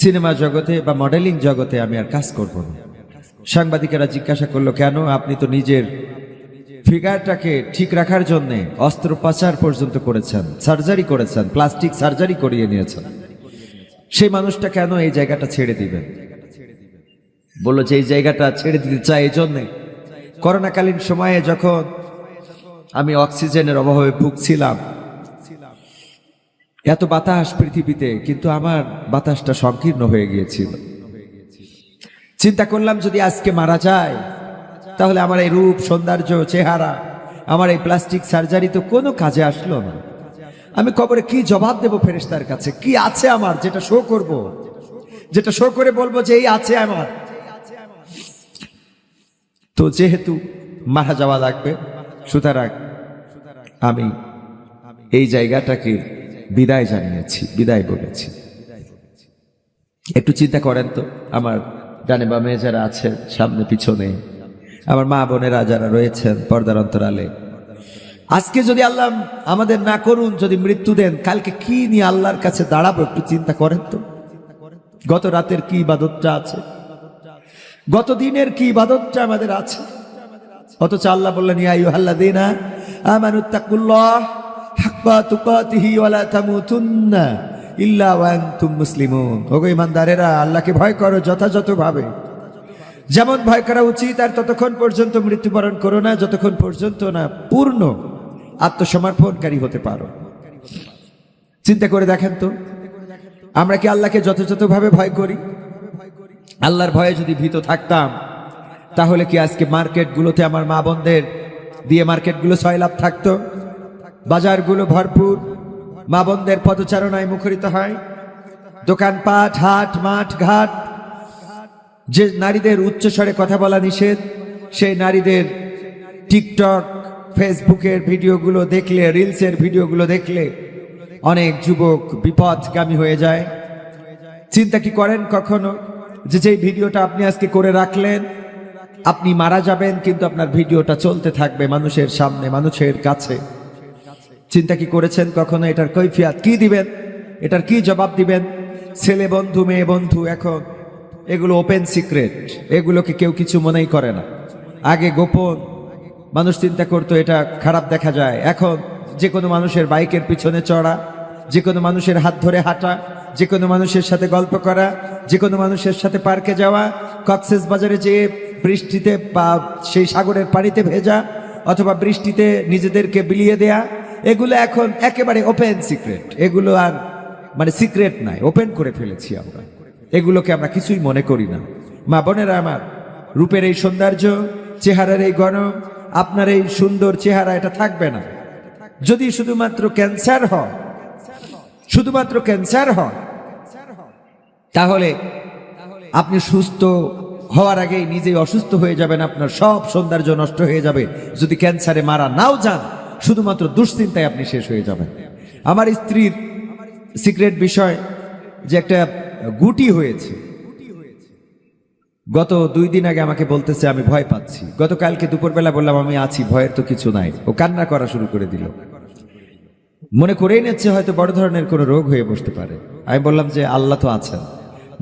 Speaker 1: সিনেমা জগতে বা মডেলিং জগতে আমি আর কাজ করব না। সাংবাদিকেরা জিজ্ঞাসা করলো, কেন? আপনি তো নিজের ফিগারটাকে ঠিক রাখার জন্য অস্ত্রোপচার পর্যন্ত করেছেন, সার্জারি করেছেন, প্লাস্টিক সার্জারি করিয়ে নিয়েছেন, সেই মানুষটা কেন এই জায়গাটা ছেড়ে দিবেন? বললো যে এই জায়গাটা ছেড়ে দিতে চাই এই জন্যে, করোনাকালীন সময়ে যখন আমি অক্সিজেনের অভাবে ভুগছিলাম, এত বাতাস পৃথিবীতে, কিন্তু আমার বাতাসটা সংকীর্ণ হয়ে গিয়েছিল। চিন্তা করলাম যদি আজকে মারা যায় তাহলে আমার এই রূপ, সৌন্দর্য, চেহারা, আমার এই প্লাস্টিক সার্জারি তো কোনো কাজে আসলো না। আমি কবরে কি জবাব দেব ফেরেশতার কাছে? কি আছে আমার যেটা শো করব, যেটা শো করে বলবো যে এই আছে আমার? তো যেহেতু মারা যাওয়া লাগবে, সুতরাং আমি এই জায়গাটাকে বিদায় জানিয়েছি, বিদায় বলেছি। একটু চিন্তা করেন তো, আমার ডানে বামে যারা আছেন, সামনে পিছনে, আমার মা বোনেরা যারা রয়েছেন পর্দার অন্তরালে, আজকে যদি আল্লাহ আমাদের না করুন, যদি মৃত্যু দেন, কালকে কি নিয়ে আল্লাহর কাছে দাঁড়াবো? একটু চিন্তা করেন তো। গত রাতের কি ইবাদতটা আছে, গত দিনের কি ইবাদতটা আমাদের আছে, অথচ আল্লাহ বললেন ইয়া আইয়ুহাল্লাযীনা আমানুত্তাকুল্লাহ হাক্কা তুকাতিহি ওয়া লা তামুতুন্না ইল্লা ওয়া আনতুম মুসলিমুন। ওগো ঈমানদারেরা, আল্লাহকে ভয় করো যথাযথভাবে, যেমন ভয় করা উচিত, আর ততক্ষণ পর্যন্ত মৃত্যুবরণ করো না যতক্ষণ পর্যন্ত না পূর্ণ আত্মসমর্পণকারী হতে পারো। চিন্তা করে দেখেন তো, আমরা কি আল্লাহকে যথাযথভাবে ভয় করি? আল্লাহর ভয়ে যদি ভীত থাকতাম তাহলে কি আজকে মার্কেটগুলোতে আমার মা বোনদের দিয়ে মার্কেটগুলো সয়লাভ থাকতো, বাজারগুলো ভরপুর, মা বোনদের পদচারণায় মুখরিত হয়, দোকানপাট, হাট, মাঠ, ঘাট, যে নারীদের উচ্চস্বরে কথা বলা নিষেধ, সেই নারীদের টিকটক, ফেসবুকের ভিডিওগুলো দেখলে, রিলসের ভিডিওগুলো দেখলে অনেক যুবক বিপথগামী হয়ে যায়। চিন্তা কি করেন কখনো যে যেই ভিডিওটা আপনি আজকে করে রাখলেন, আপনি মারা যাবেন কিন্তু আপনার ভিডিওটা চলতে থাকবে মানুষের সামনে, মানুষের কাছে? চিন্তা কি করেছেন কখনো এটার কৈফিয়ত কি দিবেন, এটার কি জবাব দিবেন? ছেলে বন্ধু, মেয়ে বন্ধু, এখন এগুলো ওপেন সিক্রেট, এগুলোকে কেউ কিছু মনেই করে না। আগে গোপন, মানুষ চিন্তা করতো এটা খারাপ দেখা যায়। এখন যে কোনো মানুষের বাইকের পিছনে চড়া, যে কোনো মানুষের হাত ধরে হাঁটা, যে কোনো মানুষের সাথে গল্প করা, যে কোনো মানুষের সাথে পার্কে যাওয়া, কক্সবাজারে যেয়ে বৃষ্টিতে বা সেই সাগরের পানিতে ভেজা অথবা বৃষ্টিতে নিজেদেরকে বিলিয়ে দেয়া, এগুলো এখন একেবারে ওপেন সিক্রেট। এগুলো আর মানে সিক্রেট নাই, ওপেন করে ফেলেছি আমরা। এগুলোকে আমরা কিছুই মনে করি না। মা বোনেরা আমার, রূপের এই সৌন্দর্য, চেহারার এই গণম, আপনার এই সুন্দর চেহারা এটা থাকবে না যদি শুধুমাত্র ক্যান্সার হয়। শুধুমাত্র ক্যান্সার হয় তাহলে আপনি সুস্থ হওয়ার আগেই নিজেই অসুস্থ হয়ে যাবেন, আপনার সব সৌন্দর্য নষ্ট হয়ে যাবে। যদি ক্যান্সারে মারা নাও যান, শুধুমাত্র দুশ্চিন্তায় আপনি শেষ হয়ে যাবেন। আমার স্ত্রীর সিক্রেট বিষয় যে একটা গুটি হয়েছে, গত 2 দিন আগে আমাকে বলতেছে আমি ভয় পাচ্ছি। গতকালকে দুপুরবেলা বললাম আমি আছি, ভয়ের তো কিছু নাই। ও কান্না করা শুরু করে দিল, মনে করেই নিচ্ছে হয়তো বড় ধরনের কোনো রোগ হয়ে বসতে পারে। আমি বললাম যে আল্লাহ তো আছেন,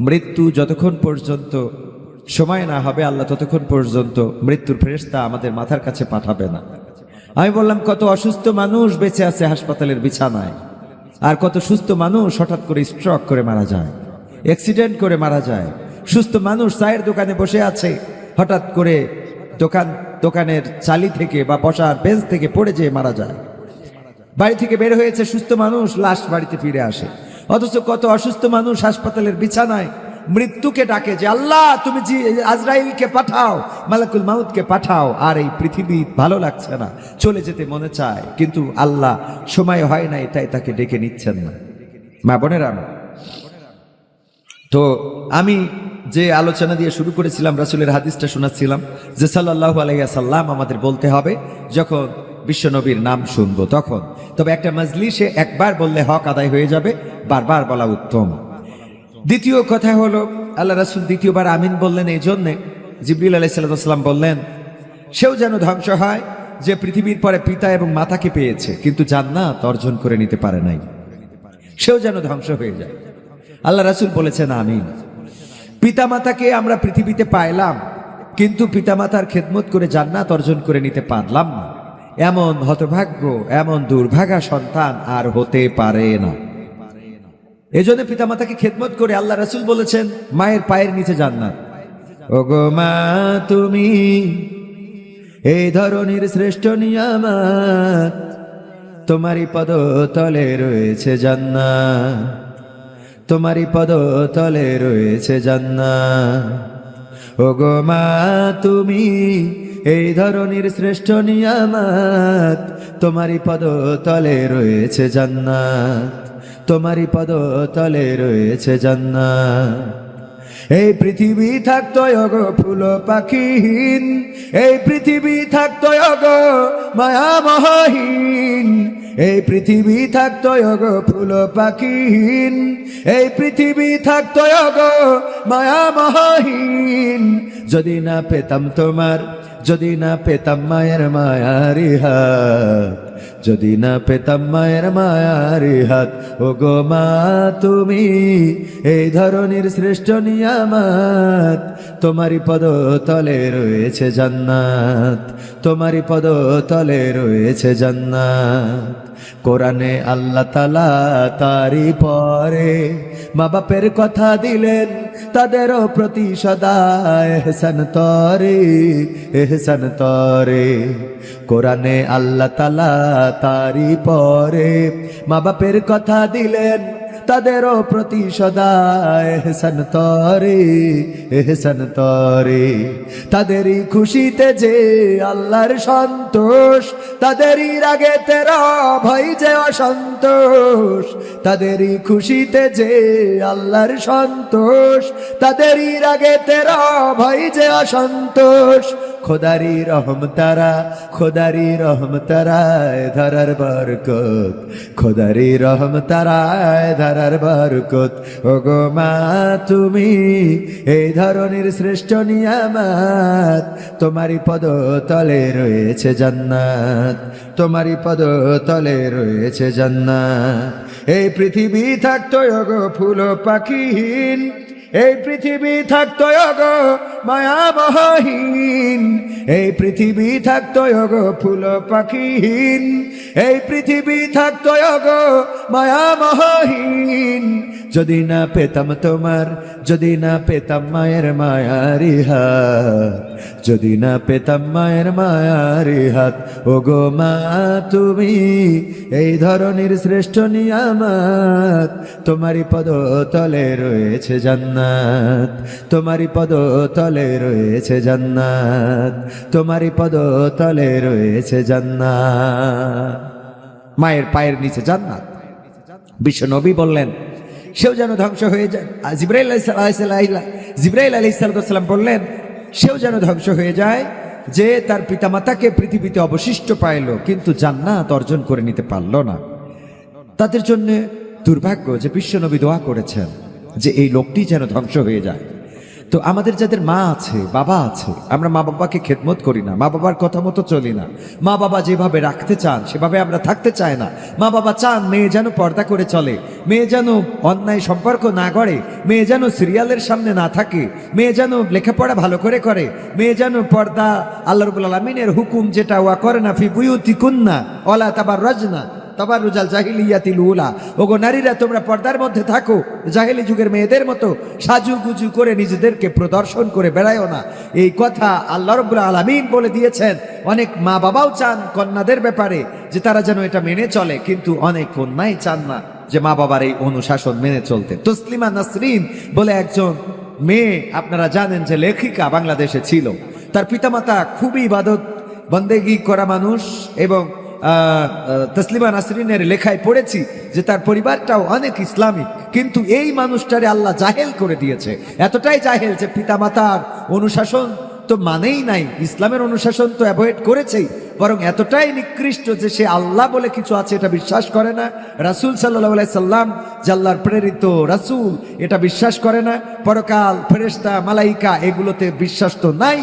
Speaker 1: মৃত্যু যতক্ষণ পর্যন্ত সময় না হবে আল্লাহ ততক্ষণ পর্যন্ত মৃত্যুর ফেরেশতা আমাদের মাথার কাছে পাঠাবে না। আমি বললাম কত অসুস্থ মানুষ বেঁচে আছে হাসপাতালের বিছানায়, আর কত সুস্থ মানুষ হঠাৎ করে স্ট্রোক করে মারা যায়, অ্যাক্সিডেন্ট করে মারা যায়। সুস্থ মানুষ চায়ের দোকানে বসে আছে, হঠাৎ করে দোকানের চালি থেকে বা বসার বেঞ্চ থেকে পড়ে যেয়ে মারা যায়। বাড়ি থেকে বের হয়েছে সুস্থ মানুষ, লাশ বাড়িতে ফিরে আসে। অথচ কত অসুস্থ মানুষ হাসপাতালের বিছানায় মৃত্যুকে ডাকে যে আল্লাহ তুমি আজরাইলকে পাঠাও, মালাকুল মাউতকে পাঠাও। আর এই পৃথিবী ভালো লাগছে না, চলে যেতে মনে চায়, কিন্তু আল্লাহ সময় হয় নাই তাই তাকে ডেকে নিচ্ছেন না। মা বোনেরা, তো আমি যে আলোচনা দিয়ে শুরু করেছিলাম, রাসূলের হাদিসটা শোনাচ্ছিলাম যে সাল্লাল্লাহু আলাইহি ওয়াসাল্লাম আমাদের বলতে হবে যখন বিশ্বনবীর নাম শুনবো তখন। তবে একটা মজলিসে একবার বললে হক আদায় হয়ে যাবে, বারবার বলা উত্তম। দ্বিতীয় কথা হলো, আল্লাহ রাসূল দ্বিতীয়বার আমিন বললেন এই জন্যে, জিবরিল আলাইহিস সালাম বললেন সেও যেন ধ্বংস হয় যে পৃথিবীর পরে পিতা এবং মাতাকে পেয়েছে কিন্তু জান্নাত অর্জন করে নিতে পারে নাই, সেও যেন ধ্বংস হয়ে যায়। আল্লাহ রাসূল বলেছেন আমিন। পিতামাতাকে আমরা পৃথিবীতে পাইলাম কিন্তু পিতামাতার খেদমত করে জান্নাত অর্জন করে নিতে পারলাম না, এমন হতভাগ্য, এমন দুর্ভাগা সন্তান আর হতে পারে না। এজন্য পিতামাতাকে খেদমত করে আল্লাহ রাসূল বলেছেন মায়ের পায়ের নিচে জান্নাত। ওগো মা তুমি এই ধরনের শ্রেষ্ঠ নিয়ামত, তোমারই পদতলে রয়েছে জান্নাত, তোমারই পদতলে রয়েছে জান্নাত। ওগো মা তুমি এই ধরনের শ্রেষ্ঠ নিয়ামত, তোমারই পদতলে রয়েছে জান্নাত, তোমারই পদতলে রয়েছে জান্নাত। এই পৃথিবী থাকতো ওগো ফুল পাখিহীন, এই পৃথিবী থাকতো ওগো মায়া মহীন, এই পৃথিবী থাকতো ওগো ফুল পাখিহীন, এই পৃথিবী থাকতো ওগো মায়া মহীন। যদি না পেতাম তোমার, যদি না পেতাম মায়ের মায়ারি হাত, যদি না পেতাম মায়ের মায়ারি হাত। ওগো মা তুমি এই ধরনের শ্রেষ্ঠ নিয়ামত, তোমারই পদতলে রয়েছে জান্নাত, তোমারই পদতলে রয়েছে জান্নাত। কোরআনে আল্লাহ তাআলা তারই পরে মা বাপের কথা দিলেন, তাদেরও প্রতি সদা এহসান তরে, এহসান তরে। কোরআনে আল্লাহ তাআলা তারই পরে মা বাপের কথা দিলেন, তাদেরও প্রতি সদা এহসান তরে, এহসান তরে। তাদেরই খুশিতে যে আল্লাহর সন্তোষ, তাদেরই রাগে তেরা ভয় যে অসন্তোষ, তাদেরই খুশিতে যে আল্লাহর সন্তোষ, তাদেরই রাগে তেরা ভয় যে অসন্তোষ। খোদারি রহম তারা, খোদারি রহম তারায় ধরার বরকত, খোদারি রহম তারায় ধরার বরকত। ওগো মা তুমি এই ধরনের শ্রেষ্ঠ নিয়ামত, তোমারই পদতলে রয়েছে জান্নাত, তোমারই পদতলে রয়েছে জান্নাত। এই পৃথিবী থাকতো ওগো ফুল পাখিহীন, এই পৃথিবী থাকতো ওগো মায়া মহীন, এই পৃথিবী থাকতো ওগো ফুল পাখিহীন, এই পৃথিবী থাকতো ওগো মায়া মহীন। যদি না পেতাম তোমার, যদি না পেতাম মায়ের মায়ারি হাত, যদি না পেতাম মায়ের মায়ারি হাত, ও গো মা তুমি এই ধরনের শ্রেষ্ঠ নিয়ামত, তোমারই পদ তলে রয়েছে জান্নাত, তোমারই পদ তলে রয়েছে জান্নাত, তোমারই পদ তলে রয়েছে জান্নাত। মায়ের পায়ের নিচে জান্নাত। বিশ্ব নবী বললেন সেও যেন ধ্বংস হয়ে যায়। জিবরাইল আলাইহিস সালাম বললেন সেও যেন ধ্বংস হয়ে যায় যে তার পিতামাতাকে পৃথিবীতে অবশিষ্ট পাইল কিন্তু জান্নাত অর্জন করে নিতে পারল না। তাদের জন্য দুর্ভাগ্য যে বিশ্ব নবী দোয়া করেছেন যে এই লোকটি যেন ধ্বংস হয়ে যায়। তো আমাদের যাদের মা আছে, বাবা আছে, আমরা মা বাবাকে খেদমত করি না, মা বাবার কথা মতো চলি না, মা বাবা যেভাবে রাখতে চান সেভাবে আমরা থাকতে চাই না। মা বাবা চান মেয়ে যেন পর্দা করে চলে, মেয়ে যেন অন্যায় সম্পর্ক না গড়ে, মেয়ে যেন সিরিয়ালের সামনে না থাকে, মেয়ে যেন লেখাপড়া ভালো করে করে, মেয়ে যেন পর্দা আল্লাহ রাব্বুল আলামিনের হুকুম যেটা ওয়া করনা ফি বুয়ুতিকুন্না ওয়ালা তাবাররাজনা তাবাররুজাল জাহিলিয়াতিল উলা, ওগো নারীরা তোমরা পর্দার মধ্যে থাকো, জাহেলি যুগের মেয়েদের মতো সাজুগুজু করে নিজেদেরকে প্রদর্শন করে বেড়ায়ও না। এই কথা আল্লাহ রাব্বুল আলামিন বলে দিয়েছেন। অনেক মা বাবাও চান কন্যাদের ব্যাপারে যে তারা যেন এটা মেনে চলে, কিন্তু অনেক কন্যাই চান না যে মা বাবার এই অনুশাসন মেনে চলতে। তসলিমা নাসরিন বলে একজন মেয়ে, আপনারা জানেন যে লেখিকা বাংলাদেশে ছিল। তার পিতামাতা খুবই ইবাদত বন্দেগী করা মানুষ এবং তসলিমা নাসরিনের লেখায় পড়েছি যে তার পরিবারটাও অনেক ইসলামিক, কিন্তু এই মানুষটারে আল্লাহ জাহেল করে দিয়েছে। এতটাই জাহেল যে পিতামাতার অনুশাসন তো মানেই নাই, ইসলামের অনুশাসন তো অ্যাভয়েড করেছেই, বরং এতটাই নিকৃষ্ট যে সে আল্লাহ বলে কিছু আছে এটা বিশ্বাস করে না, রাসূল সাল্লাল্লাহু আলাইহি সাল্লাম যে আল্লাহর প্রেরিত রাসূল এটা বিশ্বাস করে না, পরকাল, ফেরেশতা, মালাইকা এগুলোতে বিশ্বাস তো নাই,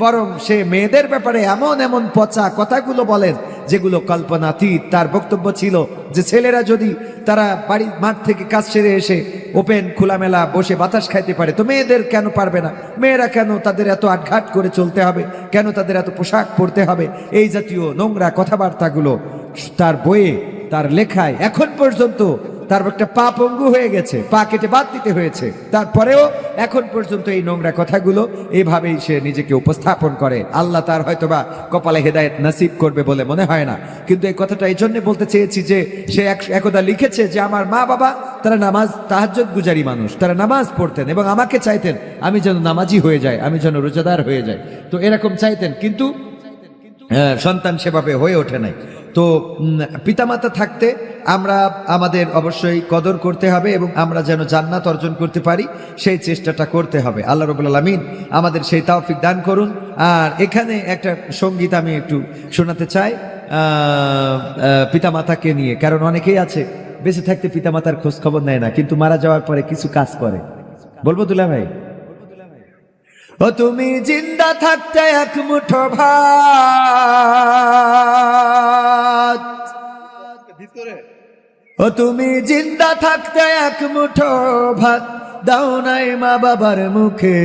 Speaker 1: বরং সে মেয়েদের ব্যাপারে এমন এমন পচা কথাগুলো বলেন যেগুলো কল্পনাতীত। তার বক্তব্য ছিল যে ছেলেরা যদি তারা বাড়ি মাঠ থেকে কাজ সেরে এসে ওপেন খোলামেলা বসে বাতাস খাইতে পারে তো মেয়েদের কেন পারবে না, মেয়েরা কেন তাদের এত আটঘাট করে চলতে হবে, কেন তাদের এত পোশাক পরতে হবে, এই জাতীয় নোংরা কথাবার্তাগুলো তার বইয়ে, তার লেখায় এখন পর্যন্ত তার একটা পা পঙ্গু হয়ে গেছে, পা কেটে বাদ দিতে হয়েছে, তারপরেও এখন পর্যন্ত এই নোংরা কথাগুলো এইভাবেই সে নিজেকে উপস্থাপন করে। আল্লাহ তার হয়তোবা কপালে হেদায়েত নসিব করবে বলে মনে হয় না, কিন্তু এই কথাটা এই জন্য বলতে চেয়েছি যে সে একদা লিখেছে যে আমার মা বাবা তারা নামাজ তাহাজ্জুদ গুজারি মানুষ, তারা নামাজ পড়তেন এবং আমাকে চাইতেন আমি যেন নামাজি হয়ে যাই, আমি যেন রোজাদার হয়ে যাই, তো এরকম চাইতেন, কিন্তু সন্তান সেভাবে হয়ে ওঠে নাই। তো পিতামাতা থাকতে আমরা আমাদের অবশ্যই কদর করতে হবে এবং আমরা যেন জান্নাত অর্জন করতে পারি সেই চেষ্টাটা করতে হবে। আল্লাহ রাব্বুল আলামিন আমাদের সেই তৌফিক দান করুন। আর এখানে একটা সঙ্গীত আমি একটু শোনাতে চাই পিতামাতাকে নিয়ে, কারণ অনেকেই আছে বেঁচে থাকতে পিতামাতার খোঁজ খবর নেয় না, কিন্তু মারা যাওয়ার পরে কিছু কাজ করে। বলবো দুলা ভাই? ও তুমি জিন্দা থাকতে এক মুঠো ভাত, ও তুমি জিন্দা থাকতে এক মুঠো ভাত দাও নাই মা বাবার মুখে,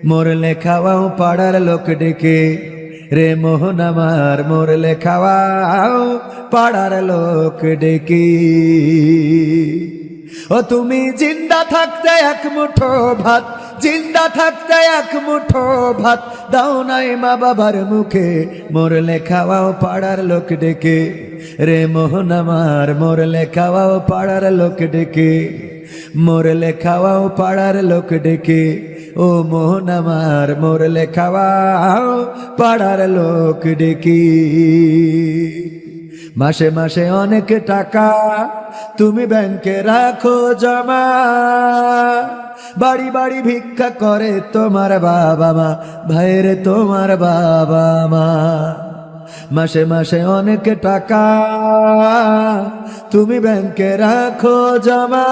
Speaker 1: মরলে খাওয়াও পাড়ার লোক ডেকে, রে মোহন আমার মরলে খাওয়াও পাড়ার লোক ডেকে। ও তুমি জিন্দা থাকতে এক মুঠো ভাত, জিন্দা থাকতে এক মুঠো ভাত দাও নাই মা বাবার মুখে, মরলে খাওয়াও পাড়ার লোক ডেকে, রে মোহন আমার মরলে খাওয়াও পাড়ার লোক ডেকে, মরলে খাওয়াও পাড়ার লোক ডেকে, ও মোহন আমার মরলে খাওয়াও পাড়ার লোক ডেকে। মাসে মাসে অনেক টাকা তুমি ব্যাংকে রাখো জমা, বাড়ি বাড়ি ভিক্ষা করে তোমার বাবা মা, ভাইরে তোমার বাবা মা। মাসে মাসে অনেক টাকা তুমি ব্যাংকে রাখো জমা,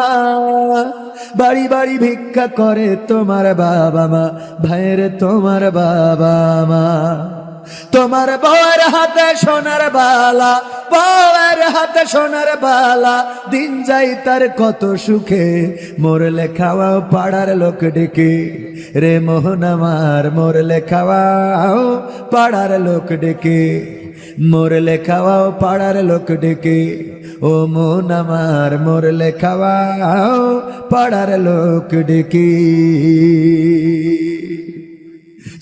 Speaker 1: বাড়ি বাড়ি ভিক্ষা করে তোমার বাবা মা, ভাইরে তোমার বাবা মা। তোমার বউয়ের হাতে সোনার বালা, বউয়ের হাতে সোনার বালা, দিন যাই তার কত সুখে, মরলে খাওয়াও পাড়ার লোক ডেকে, রে মোহন আমার মরলে খাওয়াও পাড়ার লোক ডেকে, মরলে খাওয়াও পাড়ার লোক ডেকে, ও মন আমার মরলে খাওয়াও পাড়ার লোক ডেকে।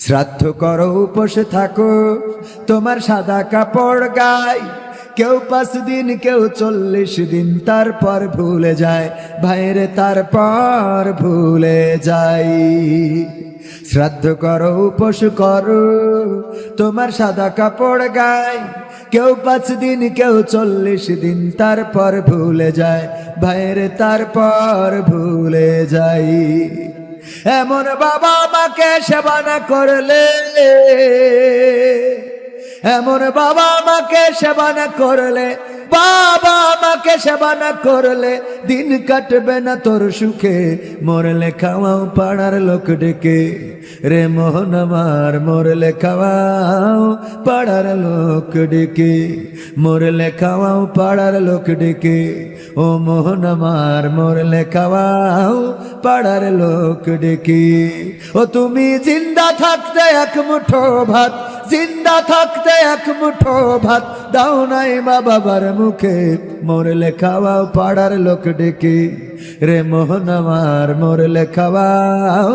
Speaker 1: শ্রাদ্ধ করো উপোস থাকো তোমার সাদা কাপড় গায়, কেউ 5 দিন কেউ 40 দিন, তারপর ভুলে যায় ভাইরে, তারপর ভুলে যায়। শ্রাদ্ধ করো উপোস করো তোমার সাদা কাপড় গায়, কেউ 5 দিন কেউ 40 দিন, তারপর ভুলে যায় ভাইরে, তারপর ভুলে যায়। এমন বাবা মাকে সেবা না করলে, এমন বাবা মাকে সেবা না করলে, বাবা মাকে সেবা না করলে দিন কাটবে না তোর সুখে, মরলে খাওয়াও পাড়ার লোক ডেকে। রে মোহন আমার মরলে খাওয়াও পাড়ার লোক ডেকে, মরলে খাওয়াও পাড়ার লোক ডেকে। ও মোহন আমার মরলে খাওয়াও পাড়ার লোক ডেকে। ও তুমি জিন্দা থাকতে এক মুঠো ভাত, জিন্দা থাকতে এক মুঠো ভাত দাও নাই মা বাবার মুখে, মরলে খাওয়াও পাড়ার লোক ডেকে। রে মোহন আমার মরলে খাওয়াও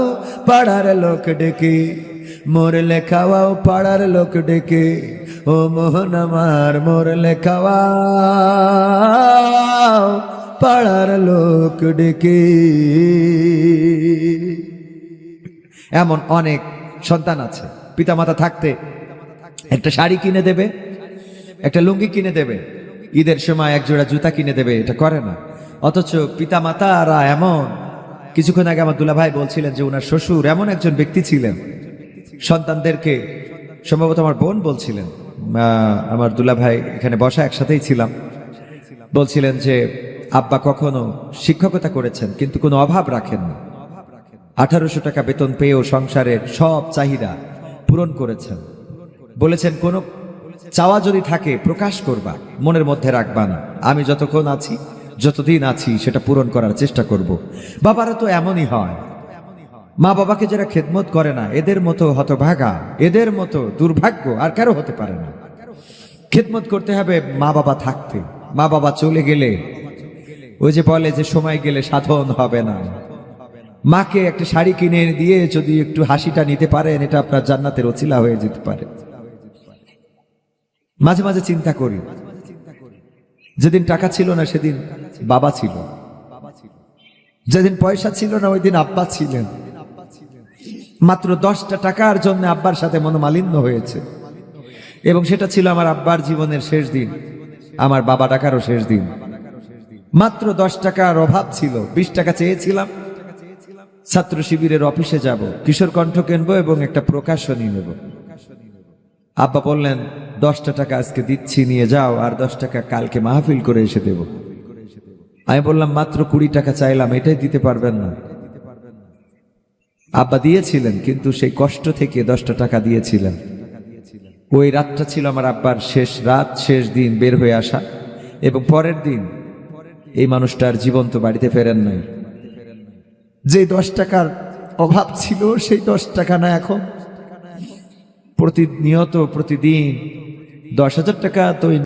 Speaker 1: পাড়ার লোক ডেকে, মরলে খাওয়াও পাড়ার লোক ডেকে। ও মোহন আমার মরলে খাওয়াও পাড়ার লোক ডেকে। এমন অনেক সন্তান আছে পিতামাতা থাকতে একটা শাড়ি কিনে দেবে, একটা লুঙ্গি কিনে দেবে, ঈদের সময় এক জোড়া জুতা কিনে দেবে, এটা করে না। অথচ পিতামাতারা এমন, কিছুক্ষণ আগে আমার দুলা ভাই বলছিলেন যে ওনার শ্বশুর এমন একজন ব্যক্তি ছিলেন, সন্তানদেরকে, সম্ভবত আমার বোন বলছিলেন, আমার দুলা ভাই এখানে বসা একসাথেই ছিলাম, বলছিলেন যে আব্বা কখনো শিক্ষকতা করেছেন কিন্তু কোনো অভাব রাখেননি, 1800 টাকা বেতন পেয়েও সংসারের সব চাহিদা পূরণ করেছেন। বলেছেন কোনো চাওয়া যদি থাকে প্রকাশ করবা, মনের মধ্যে রাখবা না, আমি যতক্ষণ আছি, যতদিন আছি সেটা পূরণ করার চেষ্টা করব। বাবারা তো এমনই হয়, মা বাবাকে যারা খেদমত করে না এদের মতো হতভাগা, এদের মতো দুর্ভাগ্য আর কারো হতে পারে না। খেদমত করতে হবে মা বাবা থাকতে, মা বাবা চলে গেলে ওই যে বলে যে সময় গেলে সাধন হবে না। মাকে একটা শাড়ি কিনে দিয়ে যদি একটু হাসিটা নিতে পারেন, এটা আপনার জান্নাতের ওসিলা হয়ে যেতে পারে। মাঝে মাঝে চিন্তা করি, যেদিন টাকা ছিল না সেদিন বাবা ছিল, যেদিন পয়সা ছিল না ওই দিন আব্বা ছিলেন। মাত্র 10টা টাকার জন্য আব্বার সাথে মনোমালিন্য হয়েছে, এবং সেটা ছিল আমার আব্বার জীবনের শেষ দিন, আমার বাবা টাকারও শেষ দিন। মাত্র 10 টাকার অভাব ছিল, 20 টাকা চেয়েছিলাম, ছাত্র শিবিরের অফিসে যাব, কিশোর কণ্ঠ কিনবো এবং একটা প্রকাশনী নেব। আব্বা বললেন 10টা টাকা আজকে দিচ্ছি, নিয়ে যাও, আর 10 টাকা কালকে মাহফিল করে এসে দেব। আমি বললাম মাত্র 20 টাকা চাইলাম, এটাই দিতে পারবেন না? আব্বা দিয়েছিলেন, কিন্তু সেই কষ্ট থেকে 10টা টাকা দিয়েছিলেন। ওই রাতটা ছিল আমার আব্বার শেষ রাত, শেষ দিন বের হয়ে আসা, এবং পরের দিন এই মানুষটার জীবন্ত বাড়িতে ফেরেন নাই। যে 10 টাকার অভাব ছিল সেই 10 টাকা না এখন প্রতিনিয়ত প্রতিদিন 10,000 টাকা তো